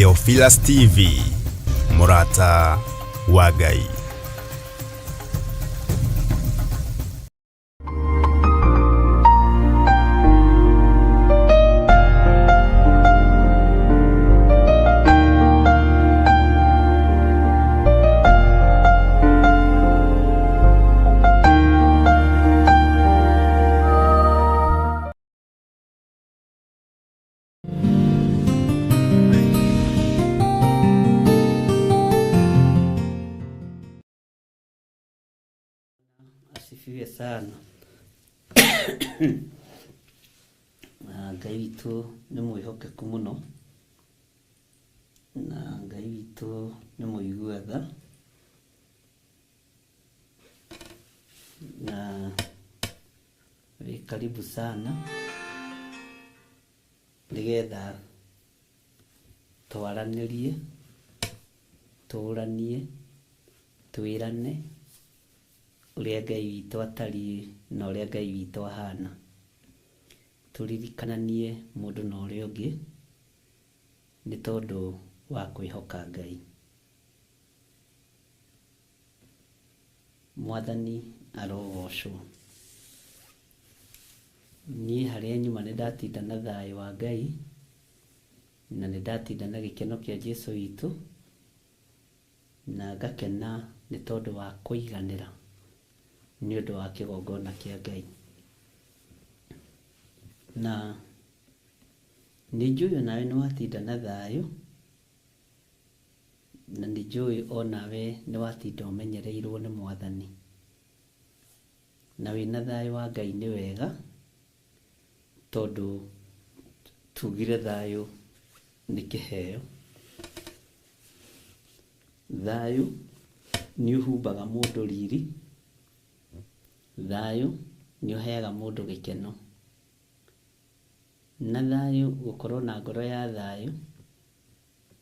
Theophilus TV, Murata wa Ngai. Asifiwe sana. Ngai witũ nĩ mwĩhokeku mũno, na Ngai witũ nĩ mũigua tha, na karibu sana nĩgetha twaranĩrie, tũranie, twĩrane ũrĩa Ngai witũ atariĩ na ũrĩa Ngai witũ ahana. Tũririkananie mũndũ na ũrĩa ũngĩ nĩ tondũ wa kwĩhoka Ngai. Mwathani arogocwo. Niĩ harĩa nyuma nĩ ndatinda na thayũ wa Ngai, na nĩ ndatinda na gĩkeno kĩa Jesũ witũ, na ngakena nĩ tondũ wa kũiganĩra nĩ ũndũ wa kĩgongona kĩa Ngai. Na nĩ njũĩ nawe nĩ watinda na thayũ, na nĩ njũĩ o nawe nĩ watinda ũmenyereirwo nĩ Mwathani. Na wĩna thayũ wa Ngai nĩ wega, tondũ tugire thayũ nĩ kĩheo. Thayũ nĩ ũhumbaga mũndũ riri, thayũ nĩ ũheaga mũndũ gĩkeno. Na thayũ, gũkorwo na ngoro ya thayũ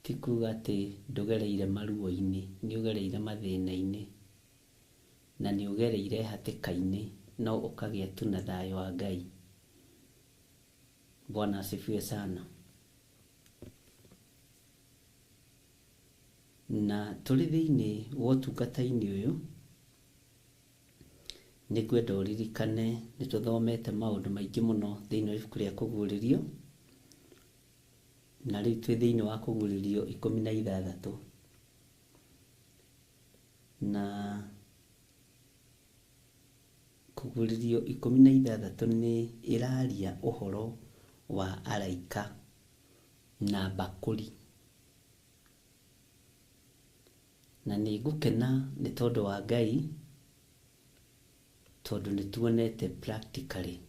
ti kuuga atĩ ndũgereire maruo-inĩ, nĩ ũgereire mathĩna-inĩ, na nĩ ũgereire hatĩka-inĩ, no ũkagĩa tu na thayũ wa Ngai. Bwana asifiwe sana. Na tũrĩ thĩinĩ wa ũtungata-inĩ ũyũ, nĩ ngwenda ũririkane nĩ tũthomete maũndũ maingĩ mũno thĩinĩ wa ibuku rĩa Kũguũrĩrio, na rĩu twĩ thĩinĩ wa Kũguũrĩrio 16. Na Kũguũrĩrio 16 nĩ ĩraria ũhoro wa araika na mbakũri. Na nĩ ngũkena nĩ tondũ wa Ngai, tondũ nĩ tuonete practically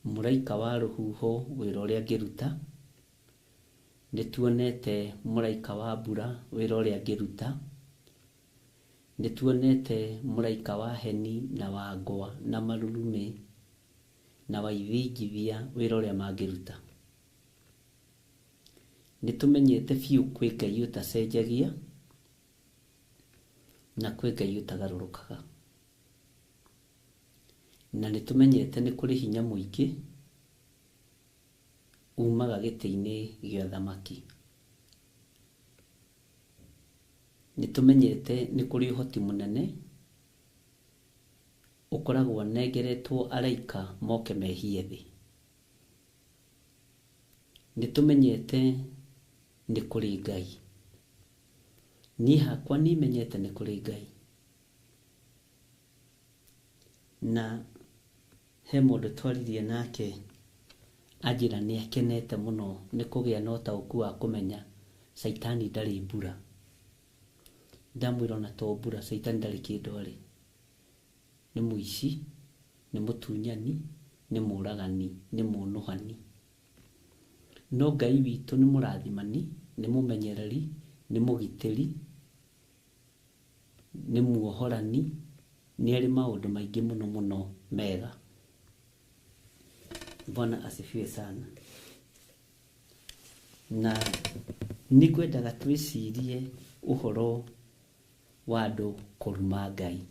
mũraika wa rũhuho wĩra ũrĩa angĩruta, nĩ tuonete mũraika wa mbura wĩra ũrĩa angĩruta, nĩ tuonete mũraika wa heni na wa ngwa na marurumĩ na wa ithingithia wĩra ũrĩa mangĩruta. Nĩ tũmenyete biũ kwĩ Ngai ũtacenjagia, na kwĩ Ngai ũtagarũrũkaga. Na nĩ tũmenyete nĩ kũrĩ hinya mũingĩ umaga gĩtĩ-inĩ gĩa ũthamaki. Nĩ tũmenyete nĩ kũrĩ ũhoti mũnene ũkoragwo nengeretwo araika moke mehie thĩ. Nĩ tũmenyete nĩ kũrĩ Ngai. Niĩ hakwa nĩ menyete nĩ kũrĩ Ngai. Na he mũndũ twaririe nake anjĩra nĩ akenete mũno nĩ kũgĩa na ũtaũku wa kũmenya Saitani ndarĩ mbura. Ndamwĩra ona to mbura, Saitani ndarĩ kĩndũ arĩ. Nĩ mũici, nĩ mũtunyani, nĩ mũũragani, nĩ mũnũhani. No Ngai witũ nĩ mũrathimani, nĩ mũmenyereri, nĩ mũgitĩri, nĩ muohorani, nĩ arĩ maũndũ maingĩ mũno mũno mega. Bwana asifiwe sana. Na nĩ ngwendaga twĩcirie ũhoro wa andũ kũruma Ngai.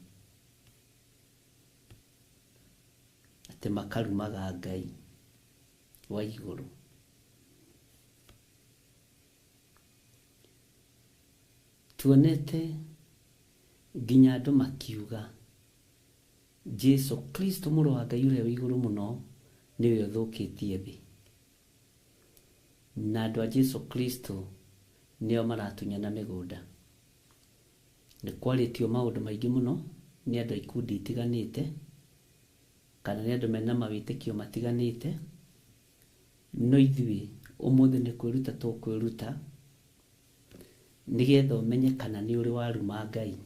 Atĩ makarumaga Ngai wa igũrũ. tuonete nginya andũ makiuga Jesu Kristo mũrũ wa Ngai ũrĩa wĩ igũrũ mũno nĩwe ũthũkĩtie thĩ, na andũ a Jesu Kristo nĩo maratunyana mĩgũnda. Nĩ kwarĩtio maũndũ maingĩ mũno nĩ andũ a ikundi itiganĩte, kana nĩ andũ mena mawĩtĩkio matiganĩte, no ithuĩ ũmũthĩ nĩ kwĩruta tũkwĩruta nĩgetha ũmenye kana nĩ ũrĩ waruma Ngai.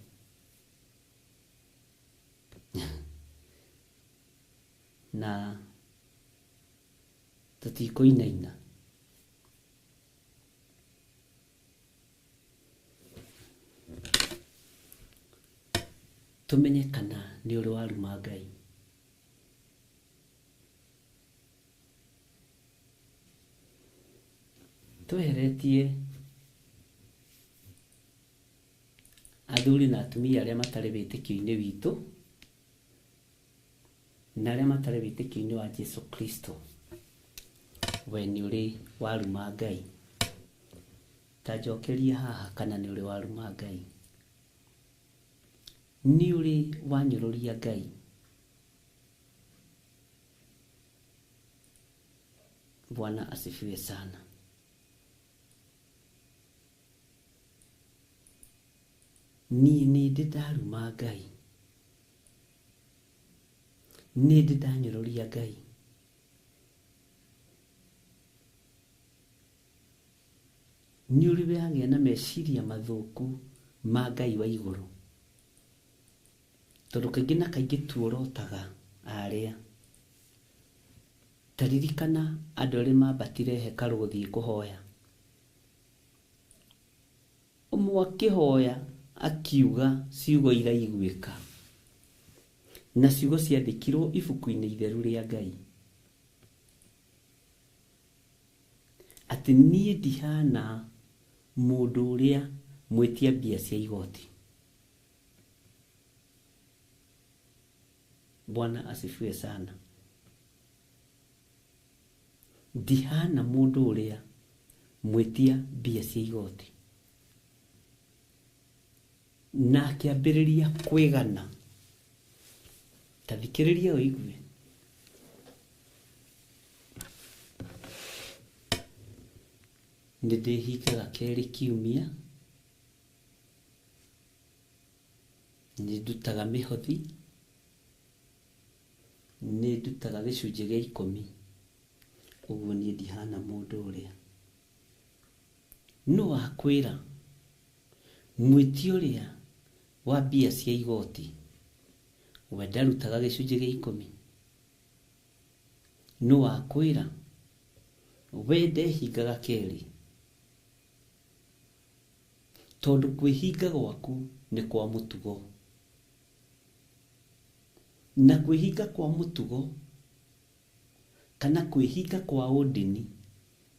Na tũtikũinaina. Tũmenye kana nĩ ũrĩ waruma Ngai. Tweheretie athuri na atumia arĩa matarĩ wĩtĩkio-inĩ witũ na arĩa matarĩ wĩtĩkio-inĩ wa Jesu Kristo, we nĩ ũrĩ waruma Ngai. Ta njokeria haha kana nĩ ũrĩ waruma Ngai. Nĩ ũrĩ wanyũrũria Ngai. Bwana asifiwe sana. Niĩ nĩ ndaruma Ngai. Nĩ ndanyũrũria Ngai. Nĩ ũrĩ wagĩa na meciria mathũku ma Ngai wa igũrũ. Tondũ kaingĩ na kaingĩ tuorotaga arĩa. Ta ririkana andũ arĩa mambatire hekarũ gũthiĩ kũhoya. Ũmwe akĩhoya akiuga ciugo iraiguĩka, na ciugo ciandĩkirwo ibuku-inĩ itheru rĩa Ngai, atĩ niĩ ndihana mũndũ ũrĩa mwĩtia mbia cia igoti. Bwana asifiwe sana. Ndihana mũndũ ũrĩa mwĩtia mbia cia igoti. Na akĩambĩrĩria kwĩgana. Ta thikĩrĩria ũigue. Nĩ ndĩhingaga kerĩ kiumia. Nĩ ndutaga mĩhothi. Nĩ ndutaga gĩcunjĩ gĩa 10. Ũguo niĩ ndihana mũndũ ũrĩa. No akwĩra mwĩtia ũrĩa wa mbia cia igoti we ndarutaga gĩcunjĩ gĩa 10. No akwĩra we ndehingaga kerĩ. Tondũ kwĩhinga gwaku nĩ kwa mũtugo. Na kwĩhinga kwa mũtugo kana kwĩhinga kwa ũndini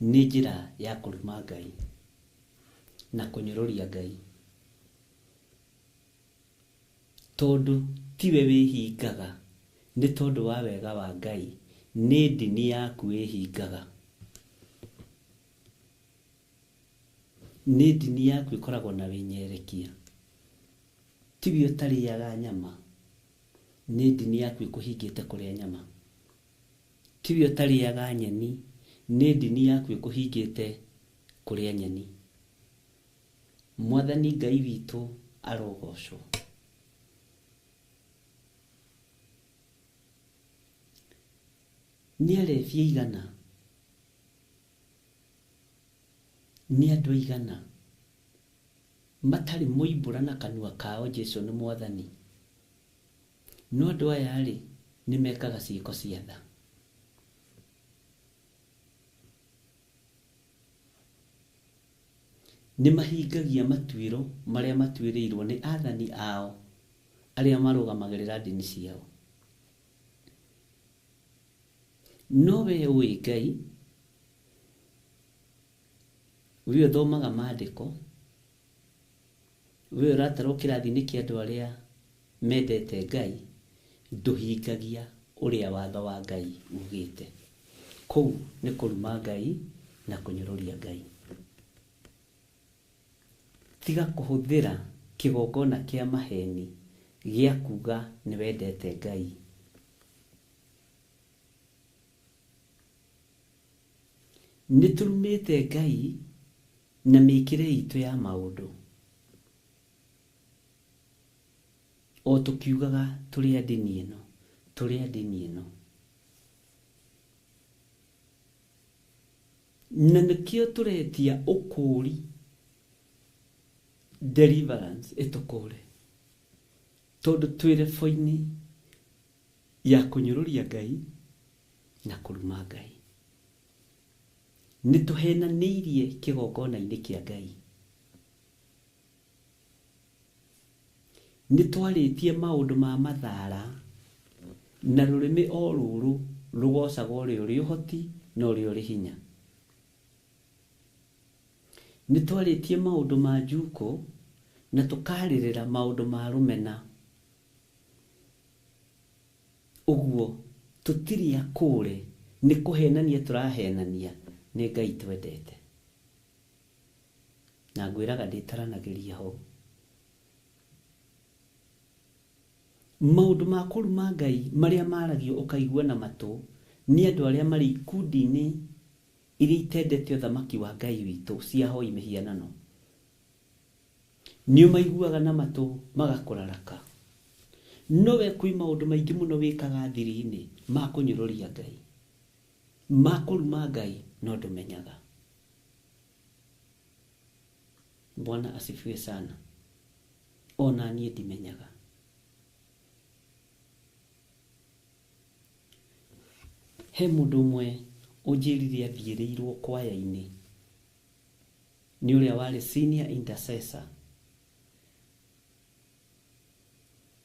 nĩ njĩra ya kũruma Ngai na kũnyũrũria Ngai. Tondũ tiwe wĩhingaga, nĩ tondũ wa wega wa Ngai, nĩ ndini yaku wĩhingaga. Nĩ ndini yaku ĩkoragwo na wĩnyerekia. Tiwe ũtarĩaga nyama, nĩ ndini yaku ĩkũhingĩte kũrĩa nyama. Tiwe ũtarĩaga nyeni, nĩ ndini yaku ĩkũhingĩte kũrĩa nyeni. Mwathani Ngai witũ arogocwo. Nĩ arefia igana. Nĩ andũ igana matarĩ moimbũra na kanua kao Jesu nĩ Mwathani. No andũ aya rĩ nĩ mekaga ciĩko cia tha. Nĩ mahingagia matuĩro marĩa matuĩrĩirwo nĩ athani ao arĩa marũgamagĩrĩra ndini ciao. No we ũĩ Ngai, we ũthomaga maandĩko, we ũratarwo kĩrathi-inĩ kĩa andũ arĩa mendete Ngai, ndũhingagia ũrĩa watho wa Ngai ugĩte. Kũu nĩ kũruma Ngai na kũnyũrũria Ngai. tiga kuhuthira kigongona kia maheni gia kuga ni wendete Ngai. Niturumite Ngai na mikire itu ya maundu. O tukiugaga turi a dini ino, turi a dini ino. Na nikio turetia ukuri, deliverance etukure. Tondu twire foini ya kunyururia Ngai na kuruma Ngai. Nituhenanirie kigongona-ini kia Ngai. Nitwaritie maundu ma mathara na rurimi o ruru rugocaga uri uhoti na uri hinya. Nitwaritie maundu ma njuko na tukaririra maundu ma rumena. Uguo tutiria kure ni kuhenania turahenania ni Ngai twendete. Na ngwiraga nditaranagiria ho. Maundu ma kuruma Ngai maria maragio ukaigua na matu ni andu aria mari ikundi-ini iria itendete uthamaki wa Ngai witu cia hoi mihianano. Ni umaiguaga na matu magakuraraka. No we kwi maundu maingi muno wikaga thiri-ini ma kunyururia Ngai, ma kuruma Ngai no ndumenyaga. Bwana asifiwe sana. Ona nie ndimenyaga. He mundu umwe ujirire athiirirwo kwaya-ini ni uria wari senior intercessor.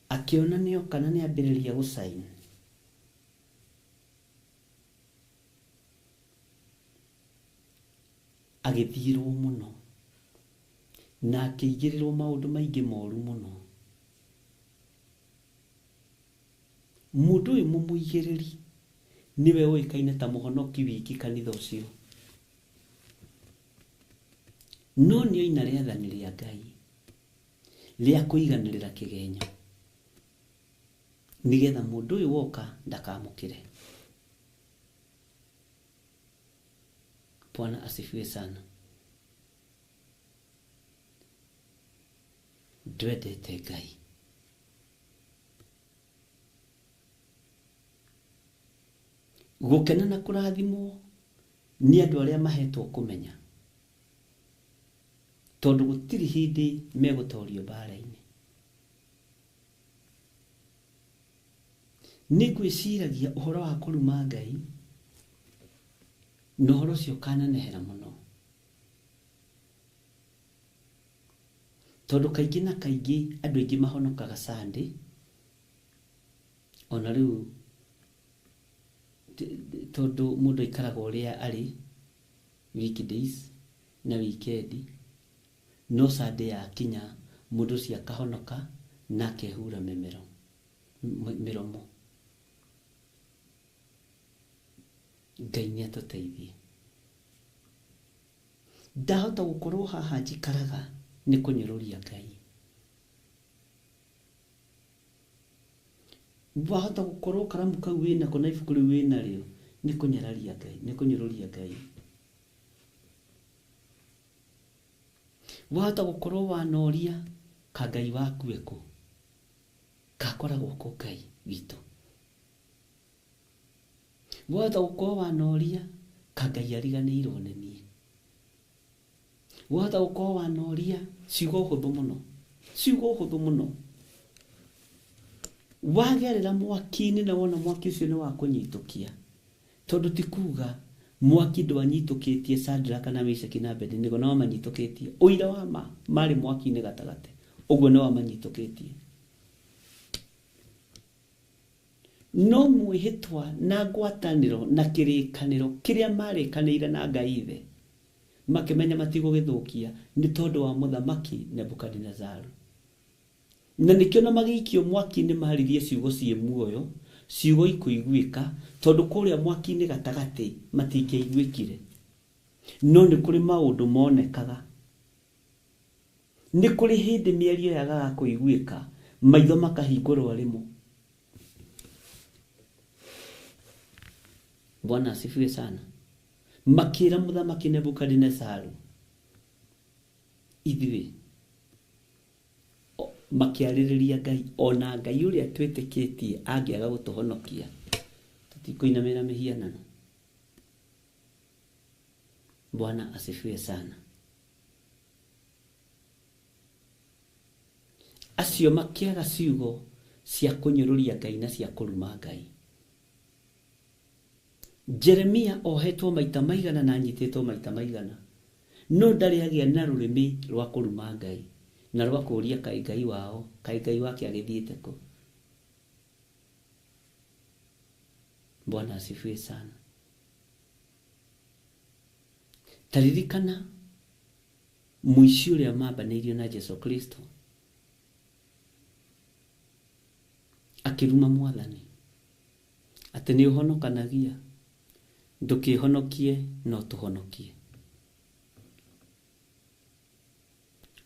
Akiona nio kana ni ambiriria gusaini. Agithirwo muno na akigirirwo maundu maingi moru muno. Mundu uyu mumuigiriri niwe uikaine ta muhonoki wiki kanitha ucio. No nio ina riathani ria Ngai ria kuiganirira kigenyo nigetha mundu uyu woka ndakamukire. Bwana asifiwe sana. Ndwendete Ngai. Gukena na kurathimwo ni andu aria mahetwo kumenya, tondu gutiri hindi megutorio bara-ini. Ni gwiciragia uhoro wa kuruma Ngai no horo cio kananehera muno, tondu kaingi na kaingi andu aingi mahonokaga Sunday. Ona riu tondu mundu ikaraga uria ari weekdays na weekend, no Sunday yakinya mundu cia kahonoka na kehura miromo. Ngai ni atuteithie. Ndahota gukorwo haha njikaraga ni kunyururia Ngai. Wahota gukorwo karamu kau wina ko na ibuku riu wina rio ni kunyararia Ngai, ni kunyururia Ngai. Wahota gukorwo wanoria ka Ngai waku eko kakoragwo ko Ngai witu. Wahota gukorwo wanoria ka Ngai ariganirwo ni nie. Wahota gukorwo wanoria ciugo huthu muno, ciugo huthu muno. Wagerera mwaki-ini na wona mwaki ucio ni wa kunyitukia, tondu ti kuga mwaki ndwanyitukitie Shadraka na Meshaki na Abednego no manyitukitie. Uira wa mari mwaki-ini gatagate, uguo no manyitukitie. No mwihitwa na ngwataniro na kirikaniro kiria marikanire na Ngai ithe makimenya matigugithukia ni tondu wa muthamaki Nebukadnezaru. Na nikio na magikio mwaki-ini maririe ciugo cie muoyo, ciugo ikuiguika, tondu kuria mwaki-ini gatagati matingiiguikire. No ni kuri maundu monekaga nĩ kũrĩ hĩndĩ mĩario yagaga kũiguĩka, maitho makahingũrwo rĩmwe. Bwana asifiwe sana. Makĩra mũthamaki Nebukadinezaru, ithuĩ makĩarĩrĩria Ngai, ona Ngai ũrĩa twĩtĩkĩtie angĩaga gũtũhonokia, tũtikũinamĩrĩra mĩhianano. Bwana asifiwe sana. Acio makĩaga ciugo cia kũnyũrũria Ngai na cia kũruma Ngai. Jeremia ohetwo maita maigana na anyitĩtwo maita maigana, no ndarĩ agĩa na rũrĩmĩ rwa kũruma Ngai na rwa kũũria kaĩ Ngai wao, kaĩ Ngai wake agĩthiĩte kũ. Bwana asifiwe sana. Taririkana mũici ũrĩa mambanĩirio na Jesu Kristo akĩruma Mwathani atĩ nĩ ũhonokanagia, ndũkĩhonokie no tũhonokie.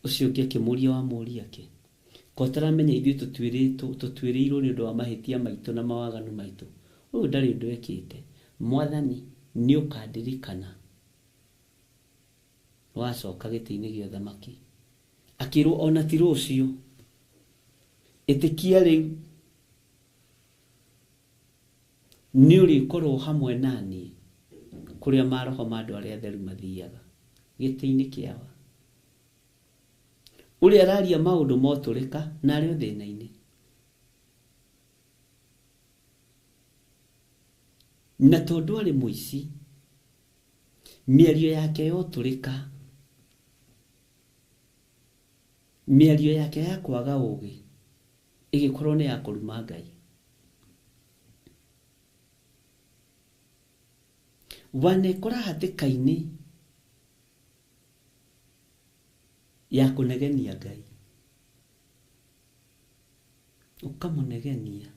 Ũcio ũngĩ akĩmũria wa mũũria kĩ, ko taramenya ithuĩ tũtuĩrĩirwo nĩ ũndũ wa mahĩtia maitũ na mawaganu maitũ, ũyũ ndarĩ ũndũ ekĩte, Mwathani nĩ ũkandirikana wacoka gĩtĩ-inĩ gĩa ũthamaki. Akĩrwo ona ti rũciũ, ĩtĩkia rĩu nĩ ũrĩkorwo hamwe naniĩ kũrĩa maroho ma andũ arĩa atheru mathiaga, gĩtĩ-inĩ kĩao. Ũrĩa araria maũndũ motũrĩka na arĩ o thĩna-inĩ. Na tondũ arĩ mũici, mĩario yake yotũrĩka, mĩario yake ya kwaga ũũgĩ ĩgĩkorwo nĩ ya kũruma Ngai. Wanekora hatĩka-inĩ ya kũnegenia Ngai, ũkamũnegenia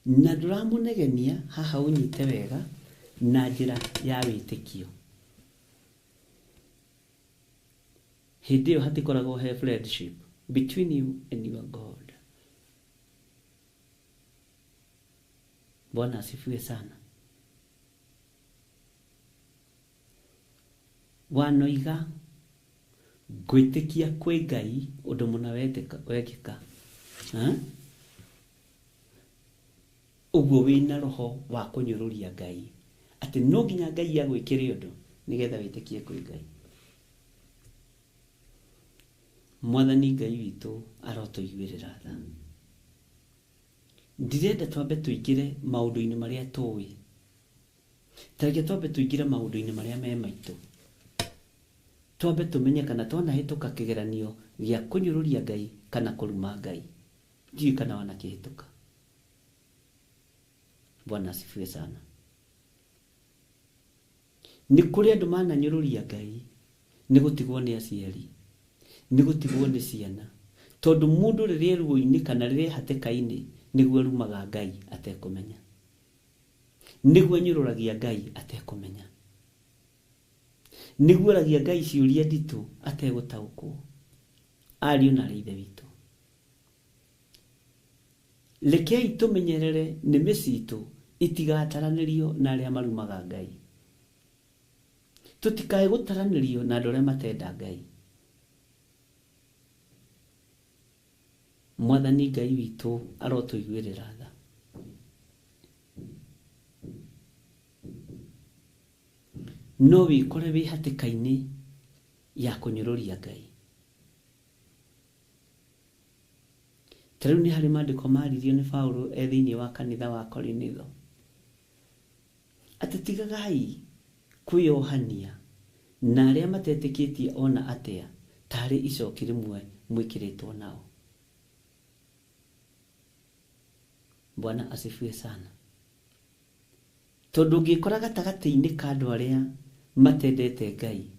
na ndũramũnegenia haha ũnyite wega na njĩra ya wĩtĩkio. Hĩndĩ ĩyo hatikoragwo he friendship between you and your God. Bwana asifiwe sana. Wanoiga gwĩtĩkia kwĩ Ngai ũndũ mũna wekĩka, ũguo wĩna roho wa kũnyũrũria Ngai, atĩ no nginya Ngai agwĩkĩre ũndũ nĩgetha wĩtĩkie kwĩ Ngai. Mwathani Ngai witũ arotũiguĩrĩra tha. Ndirenda twambe tũingĩre maũndũ-inĩ marĩa tũĩ, tareke twambe tũingĩre maũndũ-inĩ marĩa me maitũ, twambe tũmenye kana twanahĩtũka kĩgeranio gĩa kũnyũrũria Ngai kana kũruma Ngai. Ndiũĩ kana wanakĩhĩtũka. Bwana asifiwe sana. Nĩ kũrĩ andũ mananyũrũria Ngai, nĩ gũtigwo nĩ aciari, nĩ gũtigwo nĩ ciana, tondũ mũndũ rĩrĩa ruo-inĩ kana rĩrĩa hatĩka-inĩ nĩguo arumaga Ngai atekũmenya, nĩguo anyũrũragia Ngai atekũmenya, nĩguo aragia Ngai ciũria nditũ ategũtaũkwo. Ariũ na aarĩ a Ithe witũ, rekei tũmenyerere nĩmĩ citũ itigataranĩrio na arĩa marumaga Ngai. Tũtikae gũtaranĩrio na andũ arĩa matenda Ngai. Mwathani Ngai witũ arotũiguĩrĩra tha. No wĩkore wĩ hatĩka-inĩ ya kũnyũrũria Ngai. Tarĩu nĩ harĩ maandĩko maririo nĩ Paulo thĩinĩ wa kanitha wa Korinitho, atĩ tigagai kwĩyohania na arĩa matetĩkĩtie ona atĩa tarĩ icoki rĩmwe mwĩkĩrĩtwo nao. Bwana asifiwe sana. Tondũ ngĩkora gatagatĩ-inĩ ka andũ arĩa matendete Ngai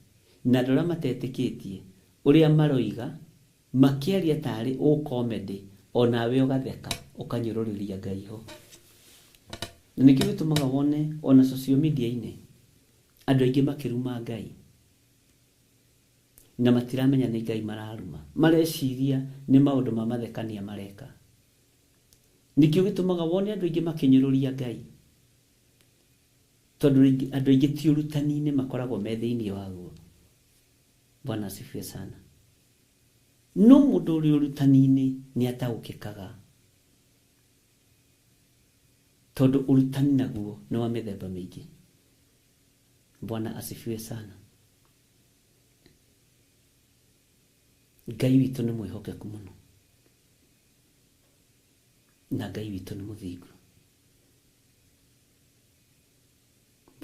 na andũ arĩa matetĩkĩtie, ũrĩa maroiga makĩaria tarĩ comedy, onawe ũgatheka ũkanyũrũrĩria Ngai ho. Nĩkĩo gĩtũmaga wone ona social media-inĩ andũ aingĩ makĩruma Ngai. na matiramenya nĩ Ngai mararuma, mareciria nĩ maũndũ ma mathekania mareka. Nikĩo gĩtũmaga wone andũ aingĩ makĩnyũrũria Ngai, tondũ andũ aingĩ ti ũrutani-inĩ makoragwo me thĩinĩ waguo. Bwana asifiwe sana. No mũndũ ũrĩ ũrutani-inĩ nĩ ataũkĩkaga, tondũ ũrutani naguo nĩ wa mĩthemba mĩingĩ. Bwana asifiwe sana. Ngai witũ nĩ mwĩhokeku mũno, na Ngai witũ nĩ mũthingu.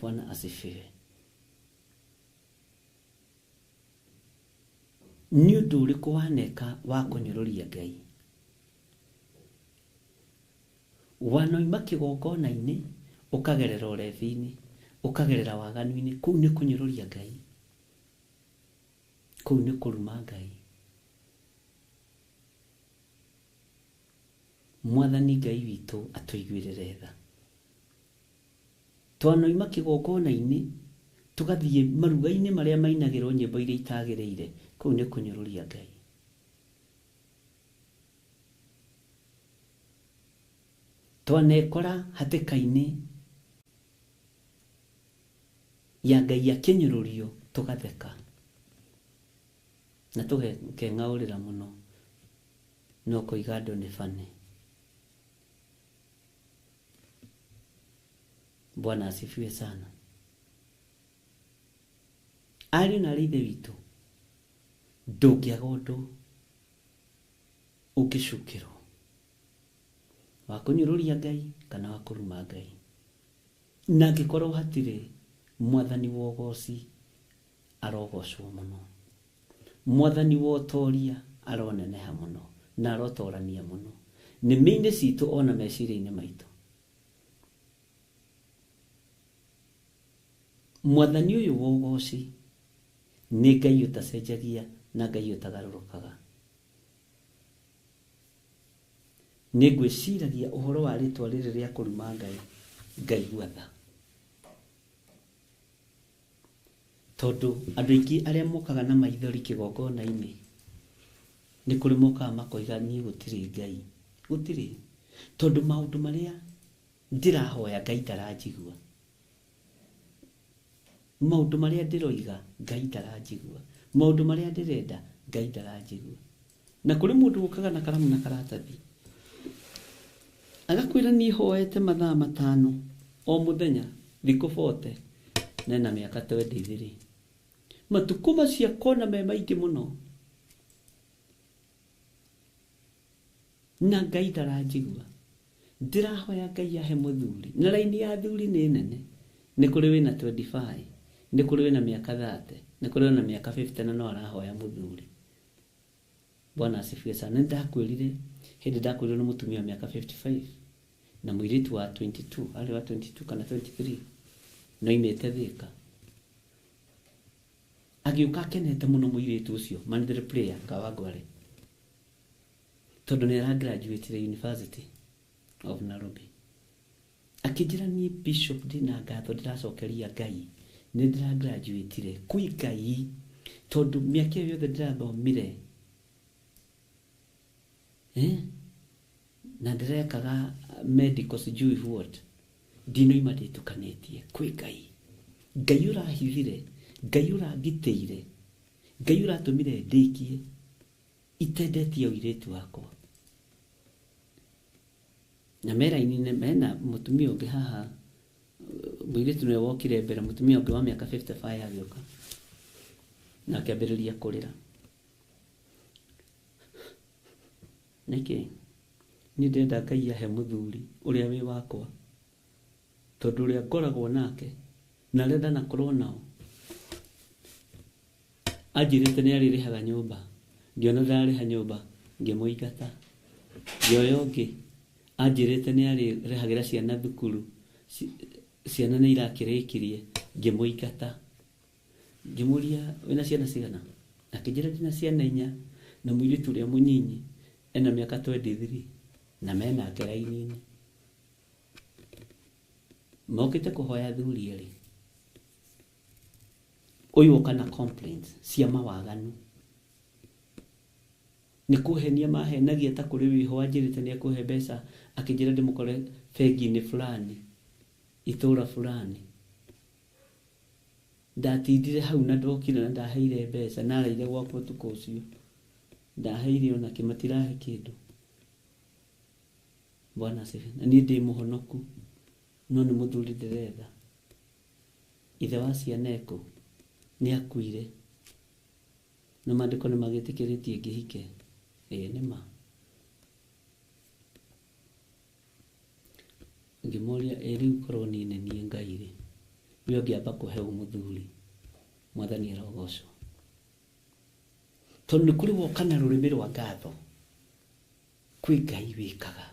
Bwana asifiwe. Nĩ ũndũ ũrĩkũ waneka wa kũnyũrũria Ngai? Wanoima kĩgongona-inĩ ũkagerera ũrebi-inĩ, ũkagerera waganu-inĩ, kũu nĩ kũnyũrũria Ngai, kũu nĩ kũruma Ngai. Mwathani Ngai witũ atũiguĩrĩre tha. Twanoima kĩgongona-inĩ tũgathiĩ maruga-inĩ marĩa mainagĩrwo nyĩmbo iria itagĩrĩire, kũu nĩ kũnyũrũria Ngai. Twanekora hatĩka-inĩ ya Ngai akĩnyũrũrio tũgatheka na tũkeng'aũrĩra mũno, no kũiga andũ nĩ bane. Bwana asifiwe sana. Ariũ na aarĩ a Ithe witũ, ndũngĩaga ũndũ ũngĩcukĩrwo wa kũnyũrũria Ngai kana wa kũruma Ngai. Na angĩkorwo hatirĩ, Mwathani wa ũgooci arogocwo mũno, Mwathani wa ũtooria aroneneha mũno na arotorania mũno nĩmĩ-inĩ citũ ona meciria-inĩ maitũ. Mwathani ũyũ wa ũgooci nĩ Ngai ũtacenjagia na Ngai ũtagarũrũkaga. Nĩ ngwĩciragia ũhoro wa rĩtwa rĩrĩ rĩa kũruma Ngai, ngaigua tha, tondũ andũ aingĩ arĩa mokaga na maithori kĩgongona-inĩ, nĩ kũrĩ mokaga makoiga niĩ gũtirĩ Ngai, gũtirĩ, tondũ maũndũ marĩa ndĩrahoya Ngai ndaranjigua, maũndũ marĩa ndĩroiga Ngai ndaranjigua, maũndũ marĩa ndĩrenda Ngai ndaranjigua. Na kũrĩ mũndũ ũkaga na karamu na karatathi agakwĩra niĩ hoete mathaa 5 o mũthenya thikũ 40 na ena mĩaka 23. Matukũ macio kona me maingĩ mũno na Ngai ndaranjigua. Ndĩrahoya Ngai ahe mũthuri, na raini ya athuri nĩ nene. Nĩ kũrĩ wĩna 25, nĩ kũrĩ wĩna mĩaka 30, nĩ kũrĩ wĩna mĩaka 50 na no arahoya mũthuri. Bwana asifiwe sana. Ndakwĩrire hĩndĩ ndakwĩrwo nĩ mũtumia wa mĩaka 55 na mũirĩtu wa 22, arĩ wa 22 kana 23, no imĩte Thĩka. Agĩũka akenete mũno mũirĩtu ũcio, mandatory player Kawangware, tondũ nĩ aragraduate University of Nairobi. Akĩnjĩra niĩ Bishop ndĩna ngatho ndĩracokeria Ngai, nĩ ndĩragraduate kwĩ Ngai, tondũ mĩaka ĩyo yothe ndĩrathomire na ndĩrekaga medical sijui what, ndinoima ndĩtukanĩtie. Kwĩ Ngai, Ngai ũrahithire, Ngai ũrangitĩire, Ngai ũratũmire ndĩkie itendetie ũirĩtu wakwa. Na mera-inĩ mena mũtumia ũngĩ haha, mũirĩtu nĩwe wokire mbere, mũtumia ũngĩ wa mĩaka 55 agĩũka na akĩambĩrĩria kũrĩra. Nĩkĩ? Niĩ ndĩrenda Ngai ahe mũthuri ũrĩa wĩ wakwa, tondũ ũrĩa ngoragwo nake na arĩa ndanakorwo nao anjĩrĩte nĩ arĩrĩhaga nyũmba, ngĩona ndararĩha nyũmba ngĩmũingata. Ngĩoya ũngĩ anjĩrĩte nĩ arĩrĩhagĩra ciana thukuru, ciana nĩ irakĩrĩkirie, ngĩmũingata. Ngĩmũria wĩna ciana cigana? Akĩnjĩra ndĩna ciana 4 na mũirĩtu ũrĩa mũnyinyi ena mĩaka 23 na mena raini-inĩ. Mokĩte kũhoya thuri erĩ. Uyu kana complaints cia mawaganu. Nĩ kũhenia mahenagia ta kũrĩ wĩho anjĩrĩte nĩ akũhe mbeca akĩnjĩra ndĩmũkore bengi-inĩ fulani itũra fulani. Ndatindire hau na ndokire na ndaheire mbeca na araire gwakwa ũtukũ ũcio. Ndaheire ona kĩmatirahe kĩndũ. Bwana asifiwe. Na niĩ ndĩ mũhonoku no nĩ mũthuri ndĩretha. Ithe wa ciana ekũ nĩ akuire. Na maandĩko nĩ magĩtĩkĩrĩtie ngĩhike. Nĩ ma. Ngĩmoria rĩu korwo niĩ nĩ niĩ Ngai rĩ, we ũngĩamba kũhe mũthuri, Mwathani arogocwo. Tondũ nĩ kũrĩ woka na rũrĩmĩ rwa ngatho. Kwĩ Ngai wĩkaga.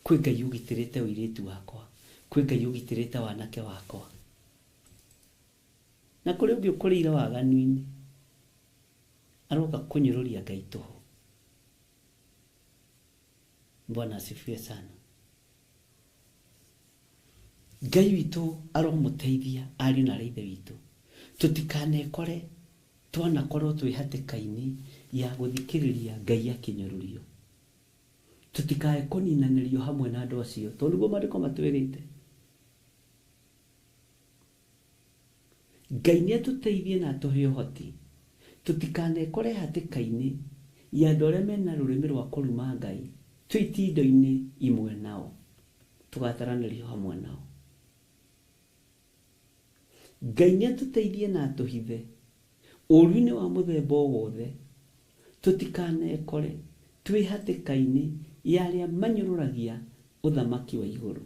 Kwĩ Ngai ũgitĩrĩte ũirĩtu wakwa. Kwĩ Ngai ũgitĩrĩte wanake wakwa. Na kũrĩ ũngĩ ũkũrĩire waganu-inĩ. Aroka kũnyũrũria Ngai tũhũ. Bwana asifiwe sana. Ngai witũ aromũteithia ariũ na ithe witũ. Tũtikanekore twanakorwo twĩ hatĩka-inĩ ya gũthikĩrĩria Ngai akĩnyũrũrio. Tũtikae kũninanĩrio hamwe na andũ acio. Tondũ nĩguo maandĩko matwĩrĩte. Ngai nĩ atũteithie na atũhe ũhoti. Tũtikanekore hatĩka-inĩ ya andũ arĩa mena rũrĩmĩ rwa kũruma Ngai. Twĩ itindo-inĩ imwe nao. Tũgataranĩrio hamwe nao. Ngai nĩ atũteithie na atũhithe ũũru-inĩ wa mũthemba o wothe. Tũtikanekore twĩ hatĩka-inĩ ya arĩa manyũrũragia ũthamaki wa igũrũ.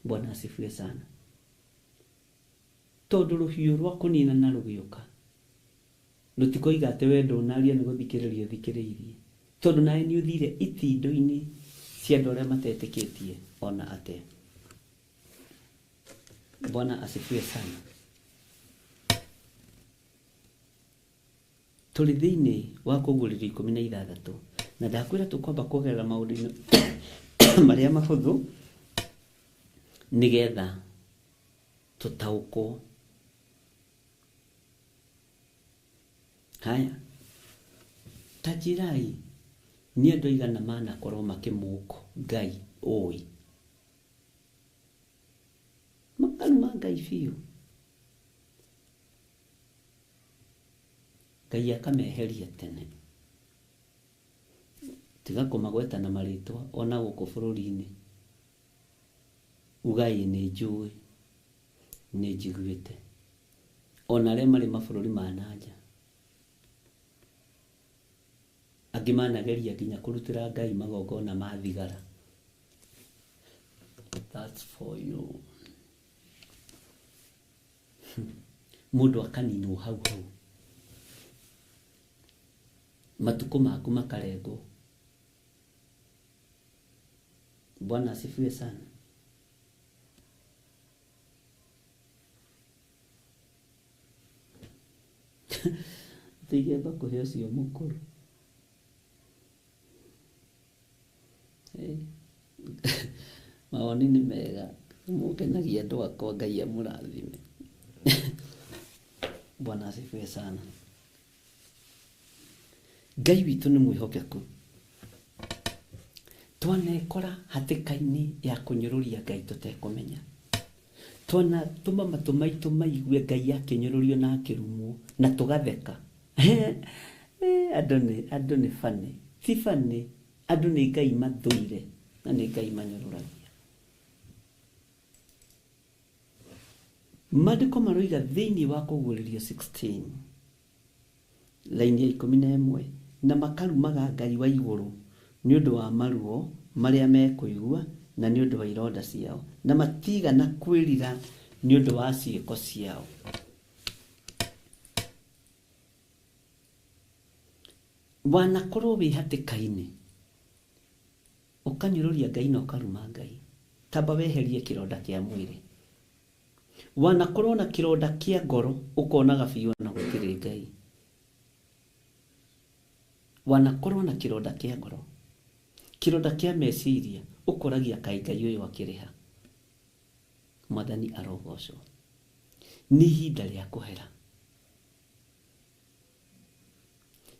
Bwana asifiwe sana. Tondũ rũhiũ rwa kũninana rũgĩũka, rũtikoiga atĩ we ndũnaria nĩ gũthikĩrĩria ũthikĩrĩirie. Tondũ nawe nĩ ũthire itindo-inĩ cia andũ arĩa matetĩkĩtie ona atĩa. Bwana asifiwe sana. Tũrĩ thĩinĩ wa Kũguũrĩrio 16 na ndakwĩra tũkwamba kuongerera maũndũ-inĩ marĩa mahũthũ nĩgetha tũtaũkwo. Haya, ta njĩrai nĩ andũ aigana manakorwo makĩmũũkwo Ngai ũĩ. Makaruma Ngai biũ. Ngai akameheria tene. Tiga kũmagweta na marĩtwa ona gũkũ bũrũri-inĩ. Ugai nĩ njũĩ, nĩ njiguĩte. Ona arĩa marĩ mabũrũri ma nanja. Angĩ manageria nginya kũrutĩra Ngai magongona ma thigara. That's for you. Mũndũ akaninwo hau hau. Matukũ maku makarengwo. Bwana asifiwe sana. Tigeba kũhe ũcio mũkũrũ. Mawoni nĩ mega. Mũkenagia andũ akwa Ngai amũrathime. Bwana asifiwe sana. Ngai witũ nĩ mwĩhokeku. Twanekora hatĩka-inĩ ya kũnyũrũria Ngai tũtekũmenya. Twanatũma matũ maitũ maigue Ngai akĩnyũrũrio na akĩrumwo na tũgatheka. Andũ nĩ bane. Ti bane. Andũ nĩ Ngai mathũire na nĩ Ngai manyũrũragia. Maandĩko maroiga thĩinĩ wa Kũguũrĩrio 16 laini ya 11 na makarumaga Ngai wa igũrũ nĩ ũndũ wa maruo marĩa mekũigua na nĩ ũndũ wa ironda ciao na matigana kwĩrira nĩ ũndũ wa ciĩko ciao. Wanakorwo wĩ hatĩka-inĩ ũkanyũrũria Ngai na ũkaruma Ngai, tamba weherie kĩronda kĩa mwĩrĩ. Wanakorwo na kĩronda kĩa ngoro ũkonaga biũ na gũtirĩ Ngai. Wanakorwo na kĩronda kĩa ngoro, kĩronda kĩa meciria ũkoragia kaĩ Ngai ũyũ akĩrĩha. Mwathani arogocwo. nĩ ihinda rĩa kũhera,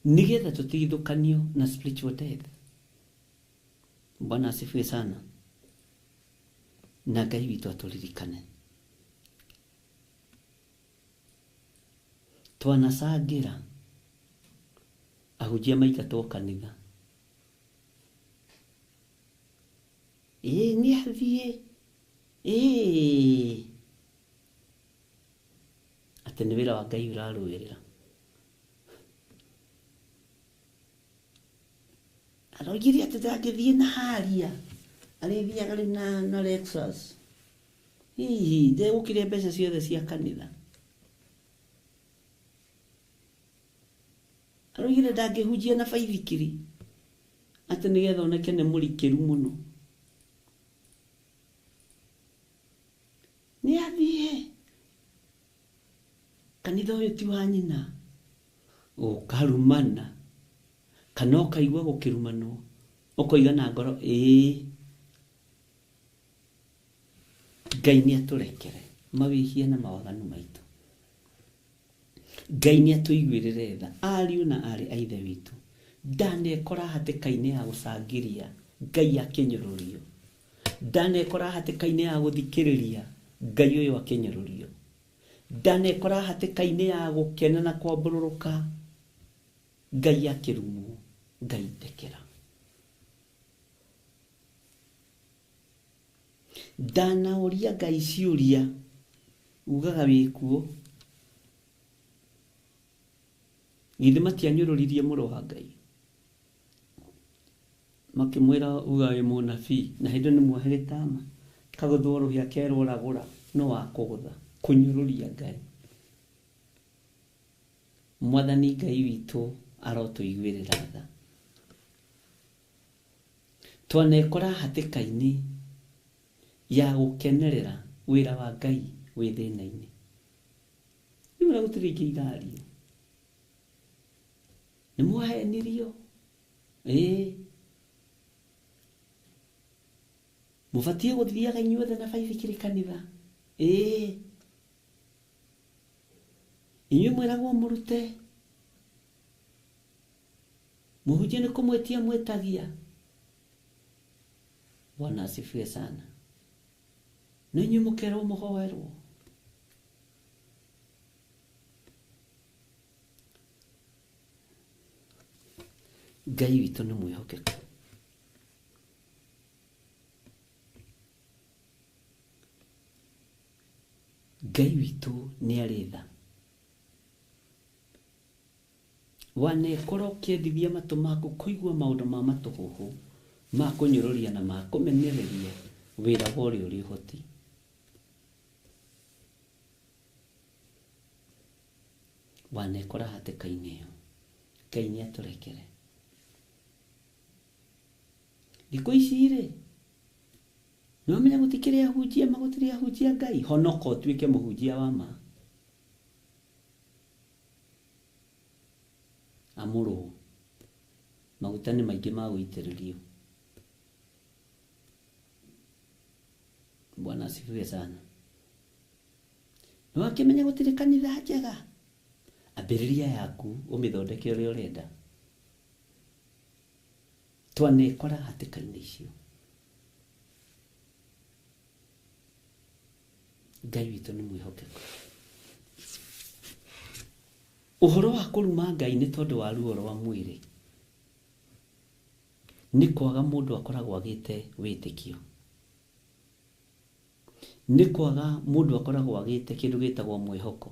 nigetha tũtigithũkanio na spiritual death. Bwana asifiwe sana, na Ngai witũ atũririkane. Twanacangĩra ahunjia maingatwo kanitha, nĩ athiĩ atĩ nĩ wĩra wa Ngai ũrarũĩrĩra. Aroigire atĩ ndangĩthiĩ na haria, arĩthiaga na Lexus, hihi ndegũkire mbeca ciothe cia kanitha. Aroigire ndangĩhunjia na baithikiri, atĩ nĩgetha oneke nĩ mũrikĩru mũno. Nĩ athiĩ, kanitha ũyũ ti wa nyina, ũkarumana, kana ũkaigua gũkĩrumanwo, ũkoiga na ngoro, Ngai nĩ atũrekere mawĩhia na mawaganu maitũ. Ngai nĩ atũiguĩrĩre tha, ariũ na arĩ a Ithe witũ, ndanekora hatĩka-inĩ ya gũcangĩria Ngai akĩnyũrũrio, ndanekora hatĩka-inĩ ya gũthikĩrĩria Ngai ũyũ akĩnyũrũrio, ndanekora hatĩka-inĩ ya gũkena na kwambũrũrũka Ngai akĩrumwo. Ngai ndekera. Ndanaũria Ngai ciũria, ugaga wĩkuo, githĩ matianyũrũririe mũrũ wa Ngai, makĩmwĩra uga wĩ mũnabii, na hĩndĩ nĩ muohere tama, kagũthwo rũhĩa kerwo ũragũra, no wa kũgũtha, kũnyũrũria Ngai. Mwathani Ngai witũ arotũiguĩrĩra tha. Twanekora hatĩka-inĩ ya gũkenerera wĩra wa Ngai wĩ thĩna-inĩ. Rĩu ũrĩa gũtirĩ ingĩ irario, nĩ mwahenirio, mũbatiĩ gũthiaga inyuothe na baithikiri kanitha, inyuĩ mwĩragwo mũrute, mũhunjia nĩ kũmwĩtia mwĩtagia. Bwana asifiwe sana. Na inyuĩ mũkerwo mũhoerwo. Ngai witũ nĩ mwĩhokeku. Ngai witũ nĩ arĩ tha. Wanekora ũkĩendithia matũ maku kũigua maũndũ ma matũhũhũ, ma kũnyũrũria na ma kũmenereria wĩra wa ũrĩa ũrĩ ũhoti. Wanekora hatĩka-inĩ ĩyo, Ngai nĩ atũrekere. Thikũ ici rĩ, nĩwamenya gũtikĩrĩ ahunjia magũtirĩ ahunjia Ngai, honoka ũtuĩke mũhunjia wa ma. Amũrũ, maguta nĩ maingĩ ma gũitĩrĩrio. Bwana asifiwe sana. Nĩwakĩmenya gũtirĩ kanitha njega, ambĩrĩria yaku ũmĩthondeke ũrĩa ũrenda. Twanekora hatĩka-inĩ icio, Ngai witũ nĩ mwĩhokeku. Ũhoro wa kũruma Ngai nĩ tondũ wa ruo rwa mwĩrĩ, nĩ kwaga mũndũ akoragwo agĩte wĩtĩkio, nĩ kwaga mũndũ akoragwo agĩte kĩndũ gĩtagwo mwĩhoko.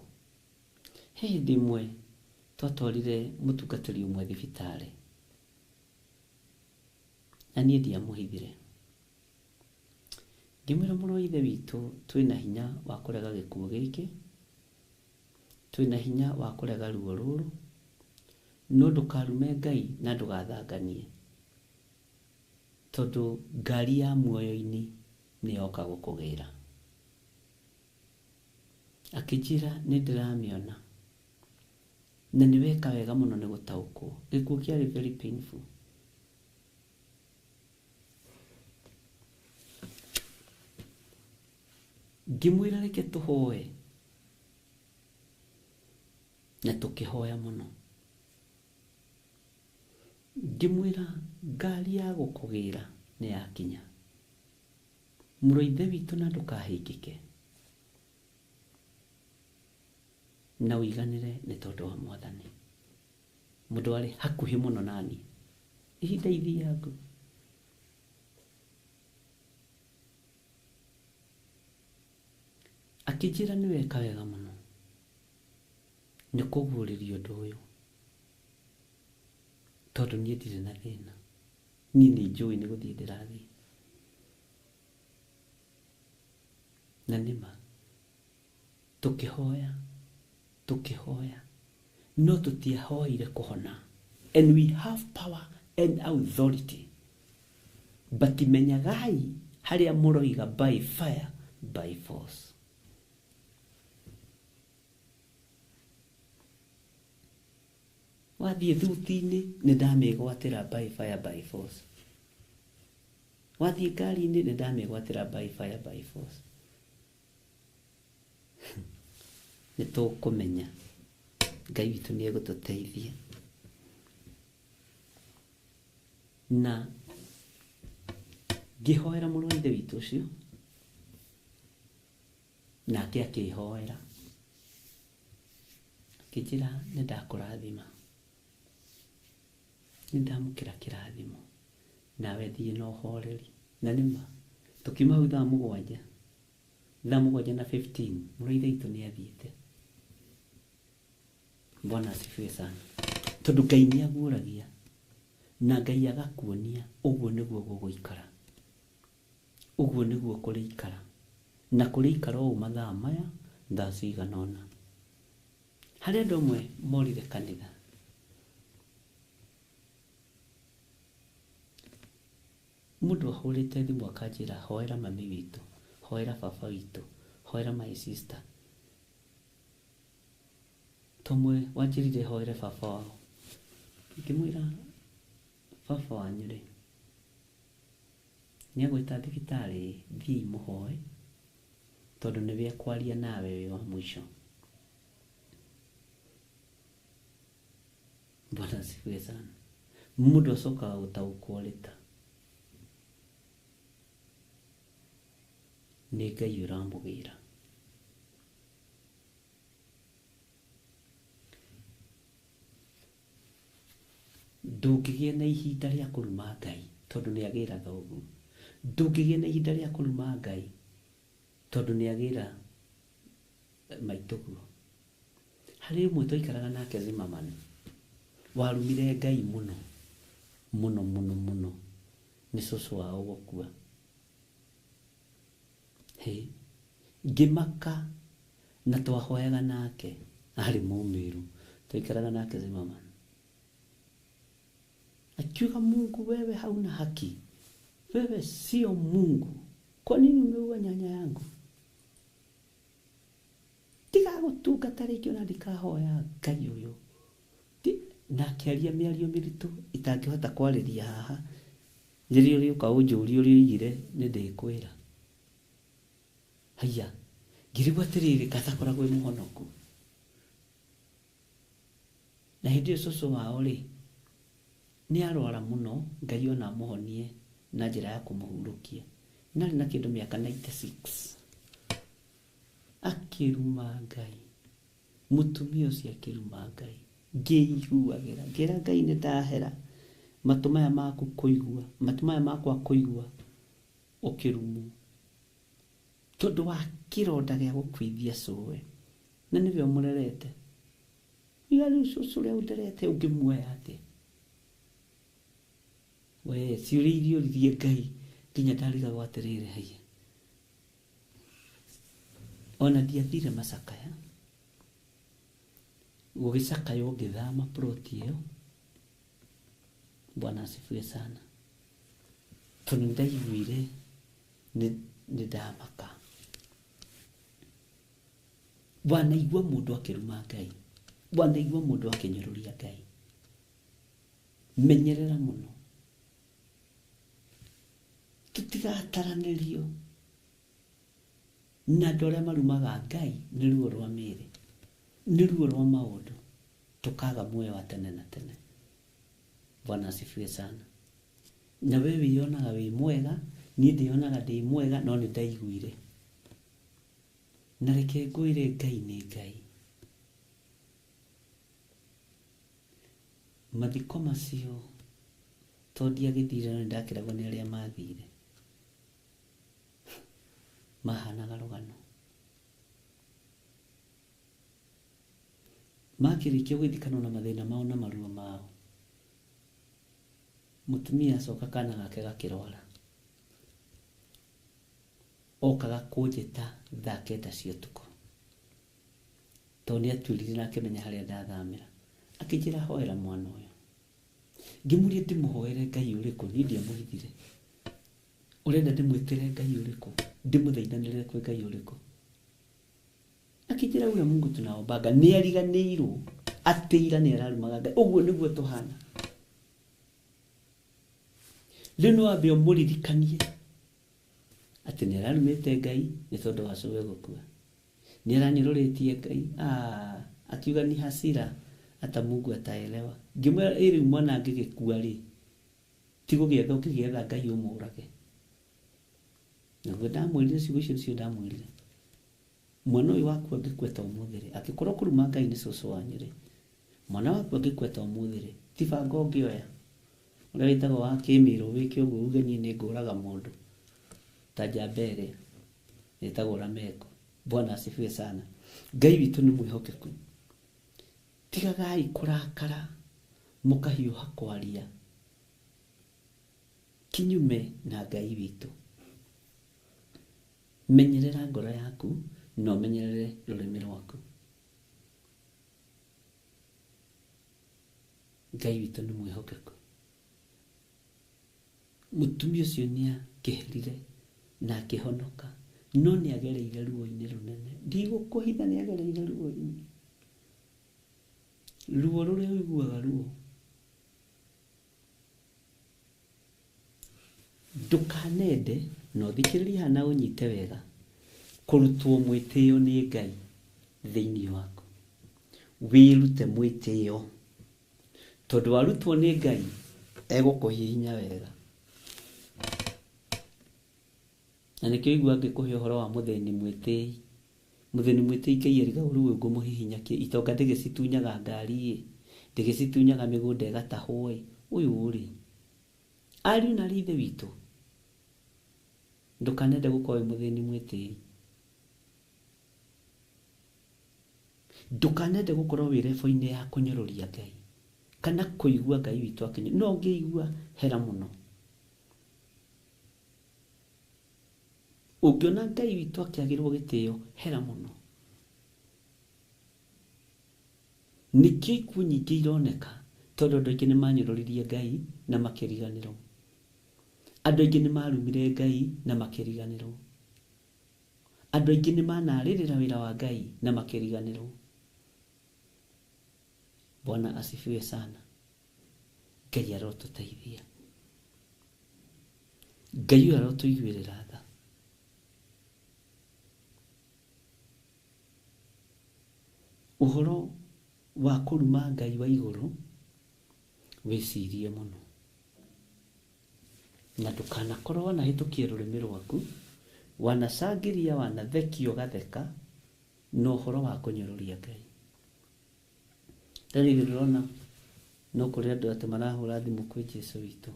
He hĩndĩ ĩmwe twatwarire mũtungatĩri ũmwe thibitarĩ, na niĩ ndiamũhithire. Ngĩmwĩra mũrũ wa Ithe witũ, twĩna hinya wa kũrega gĩkuũ gĩkĩ, twĩna hinya wa kũrega ruo rũrũ, no ndũkarume Ngai na ndũgathanganie, tondũ ngari ya muoyo-inĩ nĩ yoka gũkũgĩra. Akĩnjĩra nĩ ndĩramĩona, na nĩ weka wega mũno nĩ gũtaũkwo. Gĩkuũ kĩarĩ very painful. Ngĩmwĩra reke tũhoe na tukihoya muno. Ngimwira ngari ya gukugira ni yakinya. Mũrũ ithe witũ na ndũkahĩngĩke. Na ũiganĩre nĩ tondũ wa Mwathani. Mũndũ arĩ hakuhĩ mũno nani. Ihinda ithiangu. Akĩnjĩra nĩ weka wega mũno. Nĩ kũguũrĩria ũndũ ũyũ. Tondũ niĩ ndirĩ na thĩna. Niĩ nĩ njũĩ nĩ gũthiĩ ndĩrathiĩ. Na nĩma tukihoya no tutiahoire kuhona, and we have power and authority, but menyagai haria muroiga by fire by force. Wathie thuti-inĩ nĩ ndamĩgwatĩra by fire by force. Wathie ngari-inĩ nĩ ndamĩgwatĩra by fire by force. Nĩ tũkũmenya Ngai witũ nĩ egũtũteithia. Na ngĩhoera mũrũ wa ithe witũ ũcio, nake akĩhoera, akĩnjĩra nĩ ndakũrathima, nĩ ndamũkĩra kĩrathimo, nawe thiĩ na ũhoreri. Na nĩma tũkiuma hau thaa mũgwanja na 15 mũrũ wa ithe witũ nĩ athiĩte. Bwana asifiwe sana. Tondũ Ngai nĩ aguũragia na Ngai agakuonia ũguo nĩguo gũgũikara. Ũguo nĩguo kũrĩikara. Na kũrĩikara o mathaa maya thaa cigana ũna. Harĩ andũ amwe morire kanitha. Mũndũ ahũrĩte thimũ akanjĩra hoera mami witũ, hoera baba witũ, hoera my sister. Tomwe wanjirire hoere baba wao. Ngĩmwĩra baba wanyu rĩ, nĩ agwĩta thibitarĩ thiĩ mũhoe tondũ nĩwe ekwaria nawe wĩ wa mũico. Bwana asifiwe sana. Mũndũ acokaga gũtaũkwo rĩ ta nĩ Ngai ũramũgĩra. Ndũngĩgĩa na ihinda rĩa kũruma Ngai tondũ nĩ agĩra thoguo. Ndũngĩgĩa na ihinda rĩa kũruma Ngai tondũ nĩ agĩra maitũguo. Harĩ ũmwe twaikaraga nake Zimmerman, warumire Ngai mũno mũno mũno mũno nĩ cũcũ wao gũkua. Ngĩmaka na twahoyaga nake, arĩ mũũmĩrũ, twaikaraga nake Zimmerman. Akiuga, Mungu wewe hauna haki, wewe sio Mungu, kwa nini umeua nyanya yangu? Tiga gũtungata rĩngĩ ona ndikahoya Ngai ũyũ. Na akĩaria mĩario mĩritũ itangĩhota kwarĩria haha. Rĩrĩa ũrĩũka ũnjũrie ũrĩa oigire nĩ ndĩkwĩra. Haiya, ngĩrigwo atĩrĩrĩ katakoragwo mũhonoku. Na hĩndĩ ĩyo cũcũ wao rĩ, nĩ arwara mũno, Ngai ona amũhonie na njĩra ya kũmũhurũkia. Narĩ na kĩndũ mĩaka 96. Akĩruma Ngai. Mũtumia ũcio akĩruma Ngai. Ngĩiguagĩra, ngĩra Ngai nĩ ndahera. Matũ maya maku kũigua, matũ maya makwa kũigua ũkĩrumwo. Tondũ wa kĩronda gĩa gũkuithia cũwe. Na nĩwe ũmũrerete. Iga rĩu cũcũ ũrĩa ũnderete ũngĩmuoya atĩ. We, ciũria iria ũririe Ngai, nginya ndarigagwo atĩrĩrĩ haiya. Ona ndiathire macakaya. Gũgĩcakaya ũngĩthama plot ĩyo. Bwana asifiwe sana. Tondũ ndaiguire nĩ ndamaka. Wanaigua mũndũ akĩruma Ngai. Wanaigua mũndũ akĩnyũrũria Ngai. Menyerera mũno. Tũtigataranĩrio. Na andũ arĩa marumaga Ngai nĩ ruo rwa mĩĩrĩ, nĩ ruo rwa maũndũ, tukaga muoyo wa tene na tene. Bwana asifiwe sana. Na wewe wionaga wi mwega, niĩ ndionaga ndĩ mwega, no nĩ ndaiguire. Na reke ngwĩre Ngai nĩ Ngai. Mathiko macio to ndiagĩthire no nĩndakĩragwo nĩ arĩa mathire. Mahanaga rũgano. Makĩrĩkia gũthikana na mathĩna mao na maruo mao, mũtumia acoka kana gake gakĩrwara. Okaga kũnjĩta thaa 9 cia ũtukũ. Tondũ nĩatuĩrire na akĩmenya harĩa ndathamĩra. Akĩnjĩra hoera mwana ũyũ. Ngĩmũria ndĩmũhoere Ngai ũrĩkũ, niĩ ndiamũhithire. Ũrenda ndĩmwĩtĩre Ngai ũrĩkũ? Ndĩmũthaithanĩrĩre kwĩ Ngai ũrĩkũ? Akĩnjĩra ũrĩa Mungu tunaombaga nĩariganĩirwo atĩ ira nĩararumaga Ngai. Ũguo nĩguo tũhana. Rĩu no wambe ũmũririkanie atĩ nĩararumĩte Ngai nĩ tondũ wa cũwe gũkua. Nĩaranyũrũrĩtie Ngai. Akiuga ni hasira hata Mungu ataelewa. Ngĩmwĩra rĩu mwana angĩgĩkua rĩ, ti gũgĩetha ũngĩgĩetha Ngai ũmũrage. Naguo ndamwĩrire ciugo icio cio ndamwĩrire. Mwana ũyũ waku angĩkweta ũmũthĩ rĩ, angĩkorwo kũruma Ngai nĩ cũcũ wanyu rĩ, mwana waku angĩkweta ũmũthĩ rĩ, ti banga ũngĩoya. Ũrĩa wĩtagwo wa kĩmĩrũ wĩke ũguo uge niĩ nĩngũraga mũndũ. Ta Jambere wĩtagwo Lameko. Bwana asifiwe sana. Ngai witũ nĩ mwĩhokeku. Tigagai kũrakara mũkahiũha kwaria kinyume na Ngai witũ. Menyerera ngoro yaku no menyerere rũrĩmĩ rwaku. Ngai witũ nĩ mwĩhokeku. Mũtumia ũcio nĩakĩherire na akĩhonoka, no nĩagereire ruo-inĩ rũnene. Ndigũkũhitha nĩagereire ruo-inĩ. Ruo rũrĩa ũiguaga ruo. Ndũkanende no thikĩrĩria hana ũnyite wega. Kũrutwo mwĩtĩo nĩ Ngai thĩinĩ waku. Wĩrute mwĩtĩo. Tondũ warutwo nĩ Ngai egũkũhihinya wega. Na nĩkĩo igua ngĩkũhe ũhoro wa mũthĩni mwĩtĩi. Mũthĩni mwĩtĩi Ngai erigaga rĩu ngũmũhihinya kĩ. Itonga ndĩgĩcitunyaga ngari, ndĩgĩcitunyaga mĩgũnda ĩgatahwo. Ũyũ rĩ, ariũ na ithe witũ, ndũkanende gũkorwo wĩ mũthĩni mwĩtĩi. Ndũkanende gũkorwo wĩ level-inĩ ya kũnyũrũria Ngai kana kũigua Ngai witũ akĩnyũrũria. No ũngĩigua hera mũno. Ũngĩona Ngai witũ akĩagĩrwo gĩtĩo hera mũno. Nĩkĩo ikuũ nyingĩ ironeka tondũ andũ aingĩ nĩmanyũrũririe Ngai na makĩriganĩrwo. Andũ aingĩ nĩmarumire Ngai na makĩriganĩrwo. Andũ aingĩ nĩmanarĩrĩra wĩra wa Ngai na makĩriganĩrwo. Bwana asifiwe sana. Ngai arotũteithia. Ngai arotũiguĩrĩra tha. Ũhoro wa kũruma Ngai wa igũrũ wĩcirie mũno. Na ndũkanakorwo wanahĩtũkia rũrĩmĩ rwaku, wanacangĩria, wanathekia ũgatheka na ũhoro wa kũnyũrũria Ngai. Rĩu ndĩrona no kũrĩ andũ atĩ marahũra thimũ kwĩ Jesũ witũ.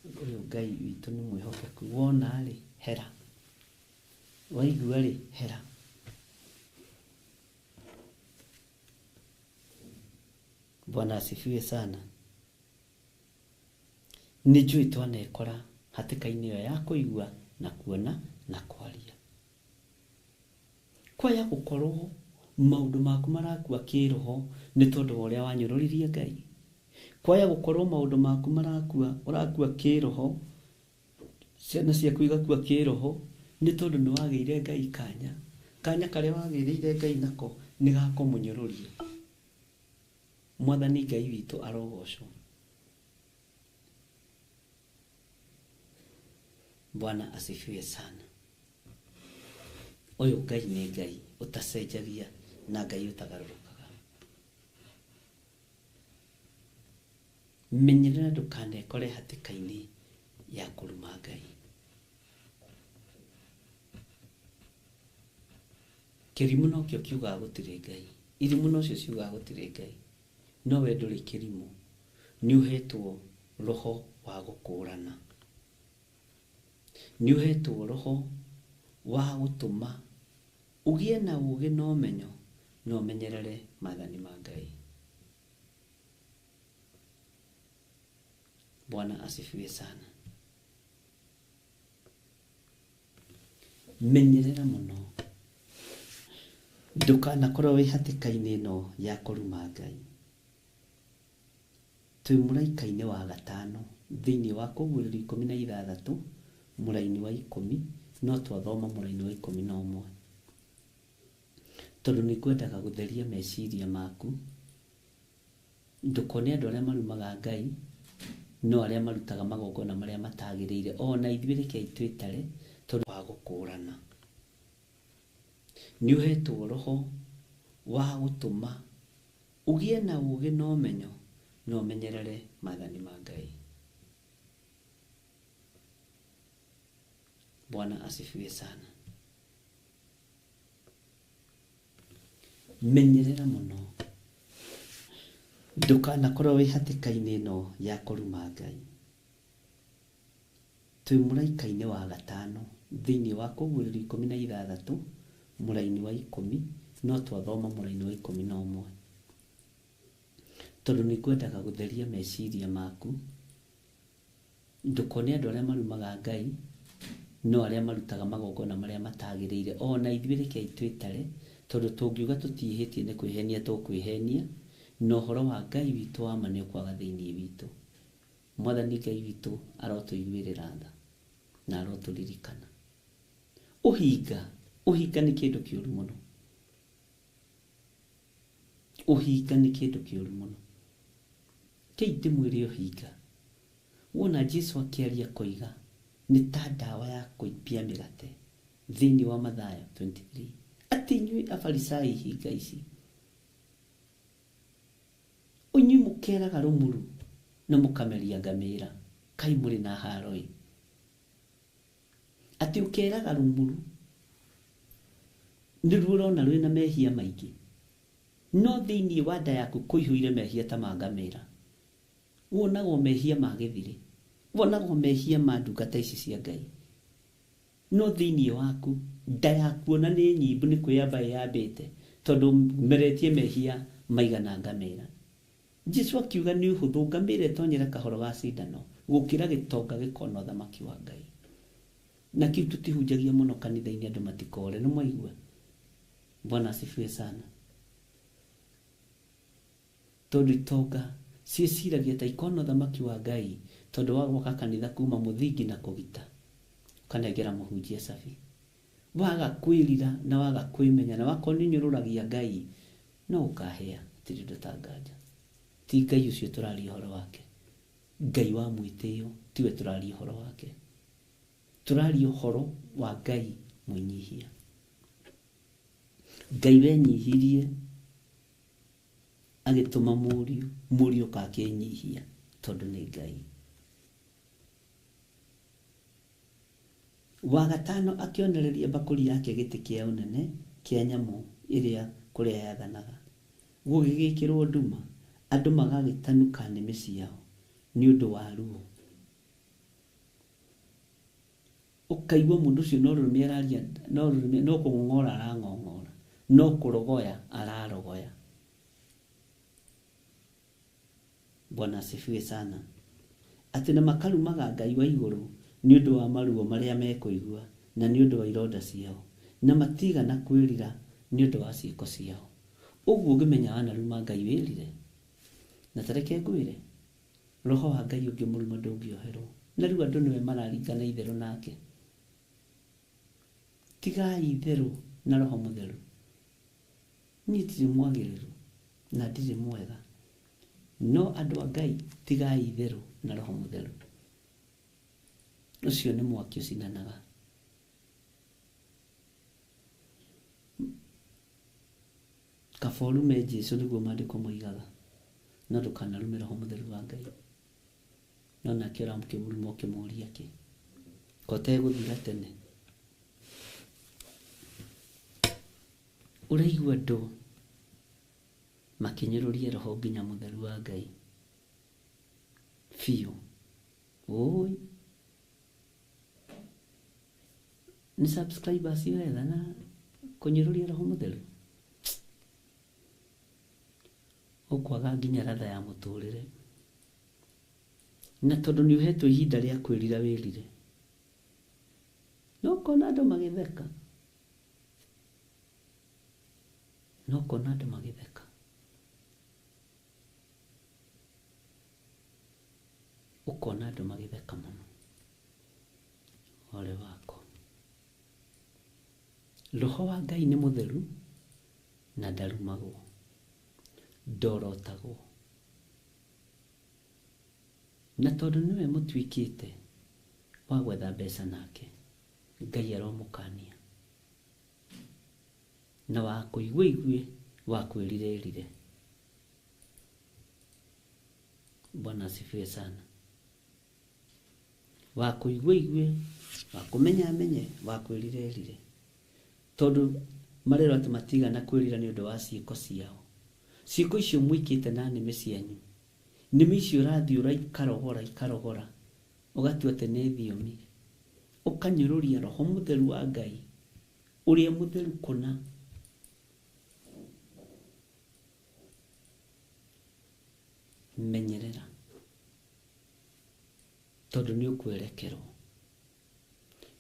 Ũyũ Ngai witũ nĩ mwĩhokeku. Wona rĩ, hera. Waigua rĩ, hera. Bwana asifiwe sana. Nĩnjũĩ twanekora hatĩka-inĩ ĩyo ya kũigua na kuona na kwaria. Kwaya gũkorwo maũndũ maku marakua kĩroho nĩ tondũ wa ũrĩa wanyũrũririe Ngai. Kwaya gũkorwo maũndũ maku ũrakua kĩroho, ciana ciaku igakua kĩroho nĩ tondũ nĩwagĩire Ngai kanya. Kanya karĩa wagĩrĩire Ngai nako nĩ gakũmũnyũrũria. Mwathani Ngai witũ arogocwo. Bwana asifiwe sana. Ũyũ Ngai nĩ Ngai ũtacenjagia na Ngai utagarũrũkaga. Menyerera ndũkanekore hatĩka-inĩ ya kũruma Ngai. Kĩrimũ nokĩo kiugaga gũtirĩ Ngai, irimũ nocio ciugaga gũtirĩ Ngai, no we ndũrĩ kĩrimũ, nĩ ũhetwo roho wa gũkũrana, nĩ ũhetwo roho wa gũtũma ũgĩe na ũgĩ na ũmenyo na ũmenyerere maathani ma Ngai. Bwana asifiwe sana. Menyerera mũno ndũkanakorwo wĩ hatĩka-inĩ ĩno ya kũruma Ngai. Twĩ mũraika-inĩ wa gatano thĩinĩ wa Kũguũrĩrio 16 mũraini wa 10, no twathoma mũraini wa 11, tondũ nĩ kwendaga gũtheria meciria maku. Ndũkone andũ arĩa marumaga Ngai no arĩa marutaga magongona marĩa matagĩrĩire, ona ithuĩ reke twĩtare tondũ wa gũkũrana. Nĩ ũhetwo roho wa gũtũma ũgĩe na ũgĩ na ũmenyo na ũmenyerere maathani ma Ngai. Bwana asifiwe sana. Menyerera mũno ndũkanakorwo wĩ hatĩka-inĩ ĩno ya kũruma Ngai. Twĩ mũraika-inĩ wa gatano thĩinĩ wa Kũguũrĩrio 16 mũraini wa 10, no twathoma mũraini wa 11, tondũ nĩ kwendaga gũtheria meciria maku. Ndũkone andũ arĩa marumaga Ngai no arĩa marutaga magongona marĩa matagĩrĩire, ona ithuĩ reke twĩtare tondũ tũngiuga tũtiĩhĩtie nĩ kwĩhenia tũkwĩhenia, na ũhoro wa Ngai witũ wa ma nĩ ũkwaga thĩinĩ witũ. Mwathani Ngai witũ arotũiguĩrĩra tha na arotũririkana. Ũhinga nĩ kĩndũ kĩũru mũno. Ũhinga nĩ kĩndũ kĩũru mũno. Kĩi ndĩmwĩre ũhinga, wona Jesũ akĩaria koiga nĩ ta ndawa ya kũimbia mĩgate thĩinĩ wa Mathayo 23, atĩ inyuĩ Afarisai hinga ici, inyuĩ mũkeraga rũmuru na mũkameria ngamĩĩra, kai mũrĩ na haro-ĩ. Atĩ ũkeraga rũmuru nĩruo ũrona rwĩna mehia maingĩ, no thĩinĩ wa nda yaku kũihũire mehia ta ma ngamĩĩra. Wonagwo mehia ma gĩthirĩ, wonagwo mehia ma ndungata ici cia Ngai, no thĩinĩ waku nda yaku ona nĩ nyimbu, nĩ kwĩyamba yambĩte tondũ meretie mehia maigana ngamĩĩra. Jesũ akiuga nĩ ũhũthũ ngamĩĩra ĩtonyera kahoro ga cindano gũkĩra gĩtonga gĩkona ũthamaki wa Ngai. Na kĩu tũtihunjagia mũno kanitha-inĩ andũ matikore, nĩ mwaigua? Bwana asifiwe sana. Tondũ itonga ciĩciragia ta ikona ũthamaki wa Ngai tondũ wa gwaka kanitha kuma mũthingi na kũgita ũkanengera mũhunjia cabi. Waga kwĩrira na waga kwĩmenya na wakorwo nĩ ũnyũrũragia Ngai, no ũkahĩa, tĩrĩ ndũtanganja. Ti Ngai ũcio tũraria ũhoro wake. Ngai wa mwĩtĩo tiwe tũraria ũhoro wake. Tũraria ũhoro wa Ngai mwĩnyihia. Ngai wenyihirie agĩtũma mũriũ kakĩnyihia tondũ nĩ Ngai. Wa gatano akĩonereria mbakũri yake gĩtĩ kĩa ũnene kĩa nyamũ ĩrĩa kũrĩa yathanaga, gũgĩgĩkĩrwo nduma, andũ magagĩtanuka nĩmĩ ciao nĩ ũndũ wa ruo. Ũkaigua mũndũ ũcio no rũrĩmĩ araria, no kũng'ong'ora arang'ong'ora, no kũrogoya ararogoya. Bwana asifiwe sana. Atĩ na makarumaga Ngai wa igũrũ nĩ ũndũ wa maruo marĩa mekũigua na nĩ ũndũ wa ironda ciao, na matigana kwĩrira nĩ ũndũ wa ciĩko ciao. Ũguo ũngĩmenya wanaruma Ngai wĩrire. Na tareke ngwĩre, roho wa Ngai ũngĩmũruma ndũngĩoherwo. Na rĩu andũ nĩwe mararingana itherũ nake. Tigai itherũ na roho mũtheru. Niĩ ndirĩ mwagĩrĩru na ndirĩ mwega, no andũ a Ngai tigai itherũ na roho mũtheru. Ũcio nĩ mwaki ũcinanaga. kaba ũrume Jesũ nĩguo maandĩko moigaga, no ndũkanarume Roho Mũtheru wa Ngai. No nake ũramũkĩmũruma ũkĩmũũria kĩ? Ko ũtegũthira tene. Ũraigua andũ makinyũrũria Roho nginya Mũtheru wa Ngai biũ. Ũĩ nĩ subscribers wetha na kũnyũrũria Roho Mũtheru, ũkwaga nginya ratha ya mũtũrĩre. Na tondũ nĩ ũhetwo ihinda rĩa kwĩrira wĩrire, no ũkona andũ magĩtheka, no ũkona andũ magĩtheka. Ũkona andũ magĩtheka mũno. Ole wako. Roho wa Ngai nĩ mũtheru na ndarumagwo, ndorotagwo. Na tondũ nĩwe mũtuĩkĩte wa gwetha mbeca nake, Ngai aromũkania na wa kũigua igue, wa kwĩrire rire. Bwana asifiwe sana. Wa kũigua igue, wa kũmenya amenye, wa kwĩrire rire. Tondũ marero atĩ matigana kwĩrira nĩ ũndũ wa ciĩko ciao. Ciĩko icio mwĩkĩte na nĩmĩ cianyu, nĩmĩ icio ũrathiĩ ũraikarogora, ũgatua atĩ nĩ thiomi, ũkanyũrũria Roho Mũtheru wa Ngai ũrĩa mũtheru kũna. Menyerera, tondũ nĩ ũkwerekerwo,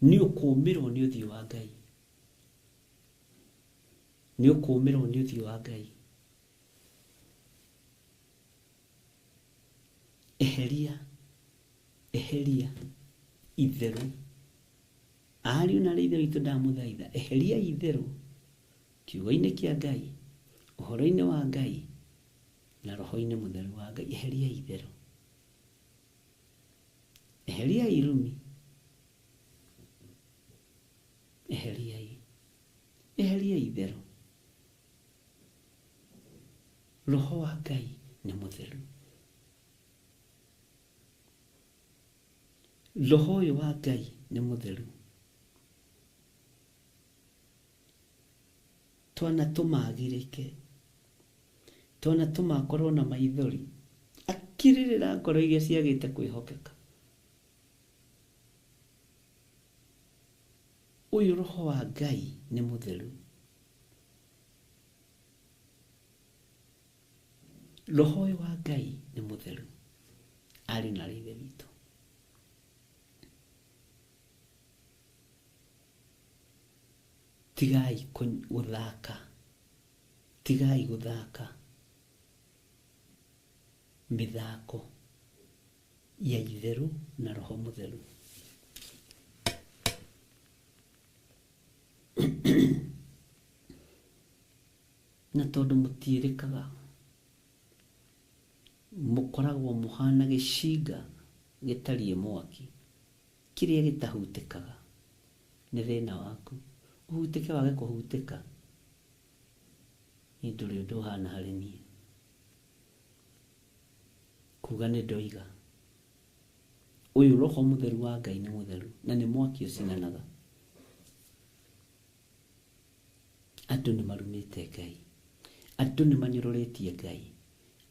nĩ ũkũũmĩrwo nĩ ũthiũ wa Ngai, nĩ ũkũũmĩrwo nĩ ũthiũ wa Ngai. Eheria itherũ. Ariũ na ithe witũ ndamũthaitha, eheria itherũ kiugo-inĩ kĩa Ngai, ũhoro-inĩ wa Ngai na Roho-inĩ Mũtheru wa Ngai. Eheria itherũ, eheria irumi, eheria itherũ. Roho wa Ngai nĩ mũtheru. Roho ũyũ wa Ngai nĩ mũtheru. Twana tũmagirĩke, twana tũmakorwo na maithori, akirĩrĩra ngoro iria ciagĩte kwĩhokeka. Ũyũ Roho wa Ngai nĩ mũtheru. Roho ũyũ wa Ngai nĩ mũtheru. Arĩ na ithe witũ. Tigai gũthaka mĩthako ya itherũ na Roho Mũtheru. Na tondũ mũtiĩrĩkaga, mũkoragwo mũhana gĩcinga gĩtariĩ mwaki, kĩrĩa gĩtahutĩkaga. Nĩ thĩna waku. Ũhutĩke wage kũhutĩka, nĩ ndũrĩ ũndũ ũhana harĩ niĩ. Kuga nĩ ndoiga, ũyũ Roho Mũtheru wa Ngai nĩ mũtheru na nĩ mwaki ũcinanaga. Andũ nĩ marumĩte Ngai, andũ nĩ manyũrũrĩtie Ngai,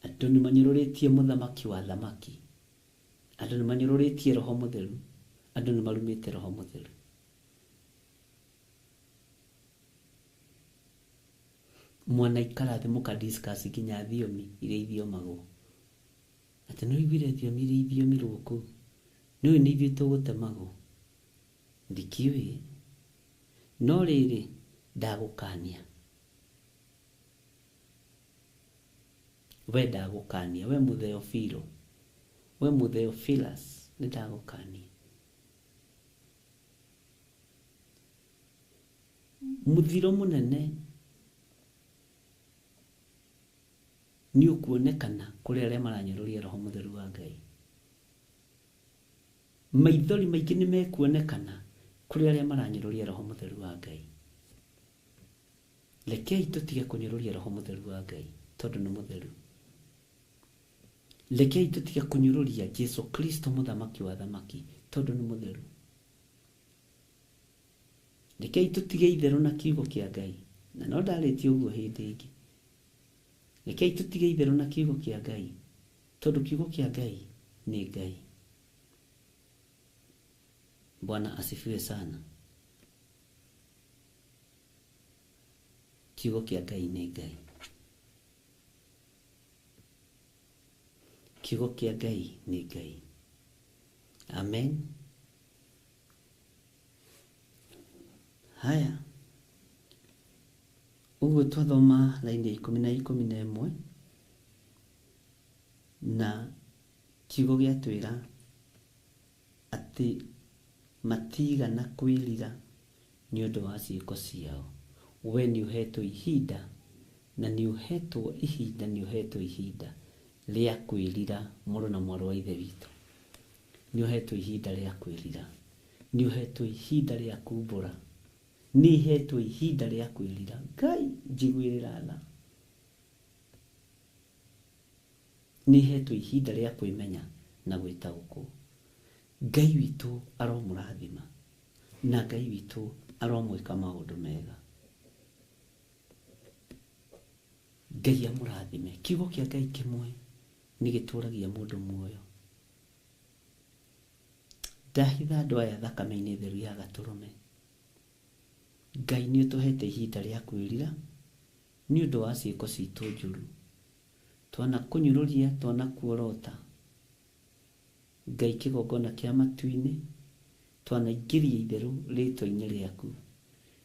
andũ nĩ manyũrũrĩtie mũthamaki wa thamaki, andũ nĩ manyũrũrĩtie Roho Mũtheru, andũ nĩ marumĩte Roho Mũtheru. Mwana ikara thĩ mũka discuss nginya thiomi iria ithiomagwo. Atĩ nĩ ũiguire thiomi iria ithiomirwo kũu, nĩ ũĩ nĩ ithuĩ tũgũtemagwo. Ndikiũĩ, no rĩrĩ ndagũkania. We ndagũkania, we Mũtheophilo, we Mũtheophilus, nĩ ndagũkania. Mũthiro mũnene nĩ ũkuonekana kũrĩ arĩa maranyũrũria Roho Mũtheru wa Ngai. Maithori maingĩ nĩ mekuonekana kũrĩ arĩa maranyũrũria Roho Mũtheru wa Ngai. Rekei tutige kunyururia roho mutheru wa Ngai tondu ni mutheru. Rekei tutige kunyururia Jesu Kristo muthamaki wa thamaki tondu ni mutheru. Rekei tutige itheru na kiugo kia Ngai. Na no ndaritie uguo hindi ingi. Rekei tutige itheru na kiugo kia Ngai tondu kiugo kia Ngai ni Ngai. Bwana asifiwe sana. Kiugo kia Ngai ni Ngai. Kiugo kia Ngai ni Ngai. Amen. Haya. Uguo twathoma laini 10:11 na kiugo giatwira ati matigana kwirira ni undu wa ciiko ciao. We ni uhetwo ihinda na ni uhetwo ihinda ria kwirira muru na mwaru wa ithe witu. Ni uhetwo ihinda ria kwirira, ni uhetwo ihinda ria kumbura, ni uhetwo ihinda ria kwirira. Ngai njiguirira tha, ni uhetwo ihinda ria kwimenya na gwitaũkwo. Ngai witu aromurathima na Ngai witu aromwika maundu mega. Ngai amurathime. Kiugo kia Ngai kimwe ni gituragia mundu muoyo. Ndahitha andu aya thakame-ini theru ya Gaturume. Ngai ni utuhete ihinda ria kwirira ni undu wa ciiko citu njuru. Twana kunyururia, twana kuorota. Ngai kigongona kia matu-ini, twanaingĩria itheru rĩtwa-inĩ rĩaku,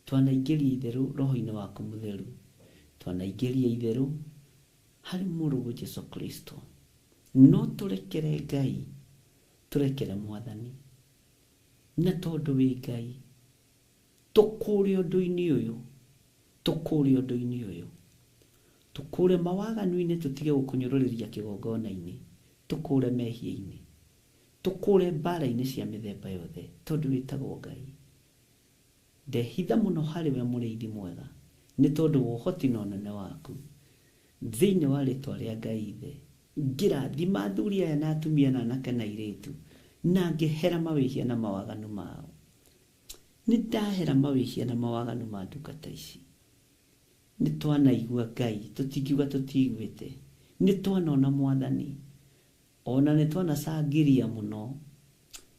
twanaingĩria itheru roho-inĩ waku mutheru, twanaingĩria itheru harĩ mũrũgũ Jesu Kristo. No turekere Ngai, turekere Mwathani, na tondu wi Ngai tukure ũndũ-inĩ ũyũ, tukure ũndũ-inĩ ũyũ, tukure mawaganu-inĩ, tutige gũkunyũrũrĩria kĩgongona-inĩ, tukure mehia-inĩ, tukure mbara-inĩ cia mĩthemba yothe tondu wĩtagwo Ngai. Ndehitha mũno harĩ we mũrĩithi mwega nĩ tondu wa ũhoti na ũnene waku thĩinĩ wa rĩtwa rĩa Ngai Ithe. Ngĩrathima athuri aya na atumia na anake na airĩtu na ngĩhera mawĩhia na mawaganu mao. Nĩ ndahera mawĩhia na mawaganu ma ndungata ici. Nĩ twanaigua Ngai, tũtingiuga tũtiguĩte. Nĩ twanona Mwathani, ona nĩ twanacangiria mũno.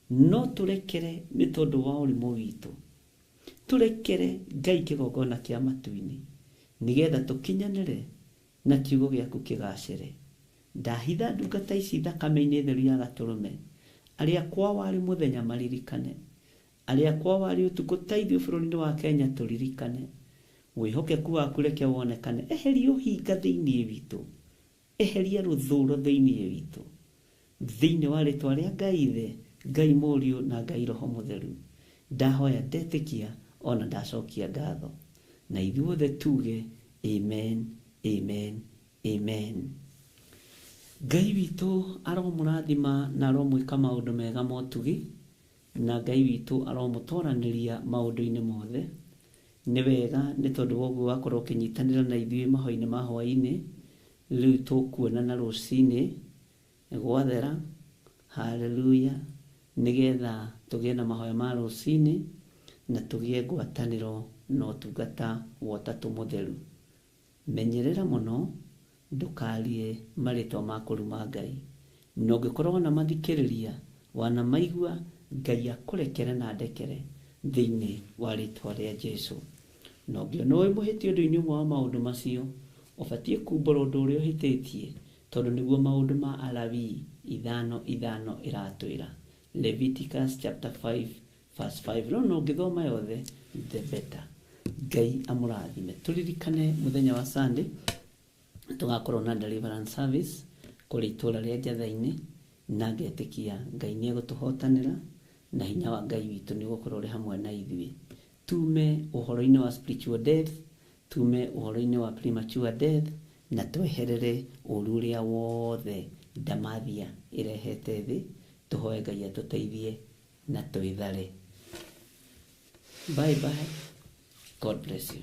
No tũrekere nĩ tondu wa ũrimũ witũ, turekere Ngai kĩgongona kĩa matu-inĩ nigetha tũkinyanĩre na kiugo gĩaku kĩgacĩre. Ndahitha ndungata ici thakame-inĩ theru ya Gatũrũme, arĩa kwa warĩ mũthenya maririkane, arĩa kwa warĩ ũtukũ ta ithuĩ bũrũri-inĩ wa Kenya tũririkane. Wĩhokeku waku reke wonekane. Eheria ũhinga thĩinĩ witũ, eheria rũthũũro thĩinĩ witũ, thĩinĩ wa rĩtwa rĩa Ngai Ithe, Ngai Mũriũ na Ngai Roho Mũtheru. Ndahoya ndetĩkia ona ndacokia ngatho, na ithuothe tuge amen, amen, amen. Ngai witũ aromũrathima na aromwĩka maũndũ mega motugi, na Ngai witũ aromũtooranĩria maũndũ-inĩ mothe. Nĩ wega nĩ tondu woguo wakorwo ũkĩnyitanĩra na ithuĩ mahoya-inĩ ma hwaĩ-inĩ. Rĩu tũkuonana rũcinĩ gwathera. Haleluya. Nigetha tũgĩe na mahoya ma rũcinĩ na tũgĩe ngwatanĩro na ũtungata wa Ũtatũ Mũtheru. Menyerera mũno ndũkarie marĩtwa ma kũruma Ngai, na ũngĩkorwo na mathikĩrĩria wana maigua, Ngai akũrekere na ndekere thĩinĩ wa rĩtwa rĩa Jesũ. Na ũngĩona wĩ mũhĩtia ũndũ-inĩ ũmwe wa maũndũ macio, ũbatiĩ kumbũra ũndũ ũrĩa ũhĩtĩtie, tondu nĩguo maũndũ ma Alawii 5:5 ĩratwĩra. Leviticus chapter 5 verse 5. No ũngĩthoma yothe the better. Ngai amũrathime. Turirikane mũthenya wa Sunday tugakorwo na deliverance service kũrĩ itũũra rĩa Njatha-inĩ, na ngetĩkia Ngai nĩ egũtũhotanĩra na hinya wa Ngai witũ nĩ ũgũkorwo ũrĩ hamwe na ithuĩ. Tume ũhoro-inĩ wa spiritual death, tume ũhoro-inĩ wa premature death, na tweherere ũũru ũrĩa wothe ndamathia ĩrehete thĩ. Tũhoe Ngai atũteithie na twĩthare. Bye bye. God bless you.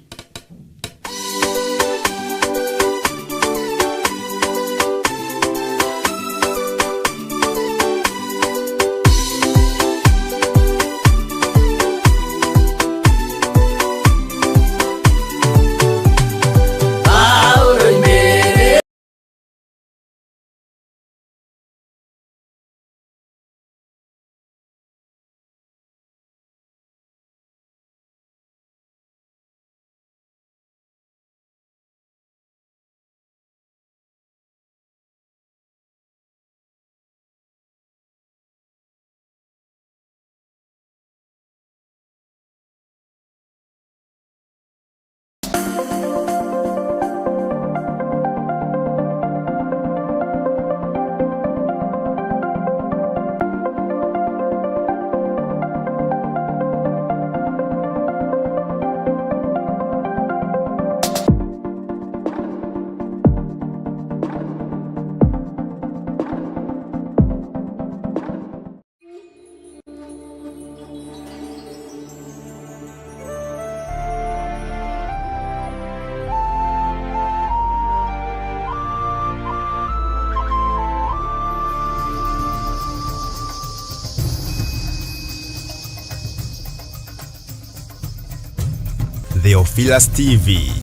Theophilus TV.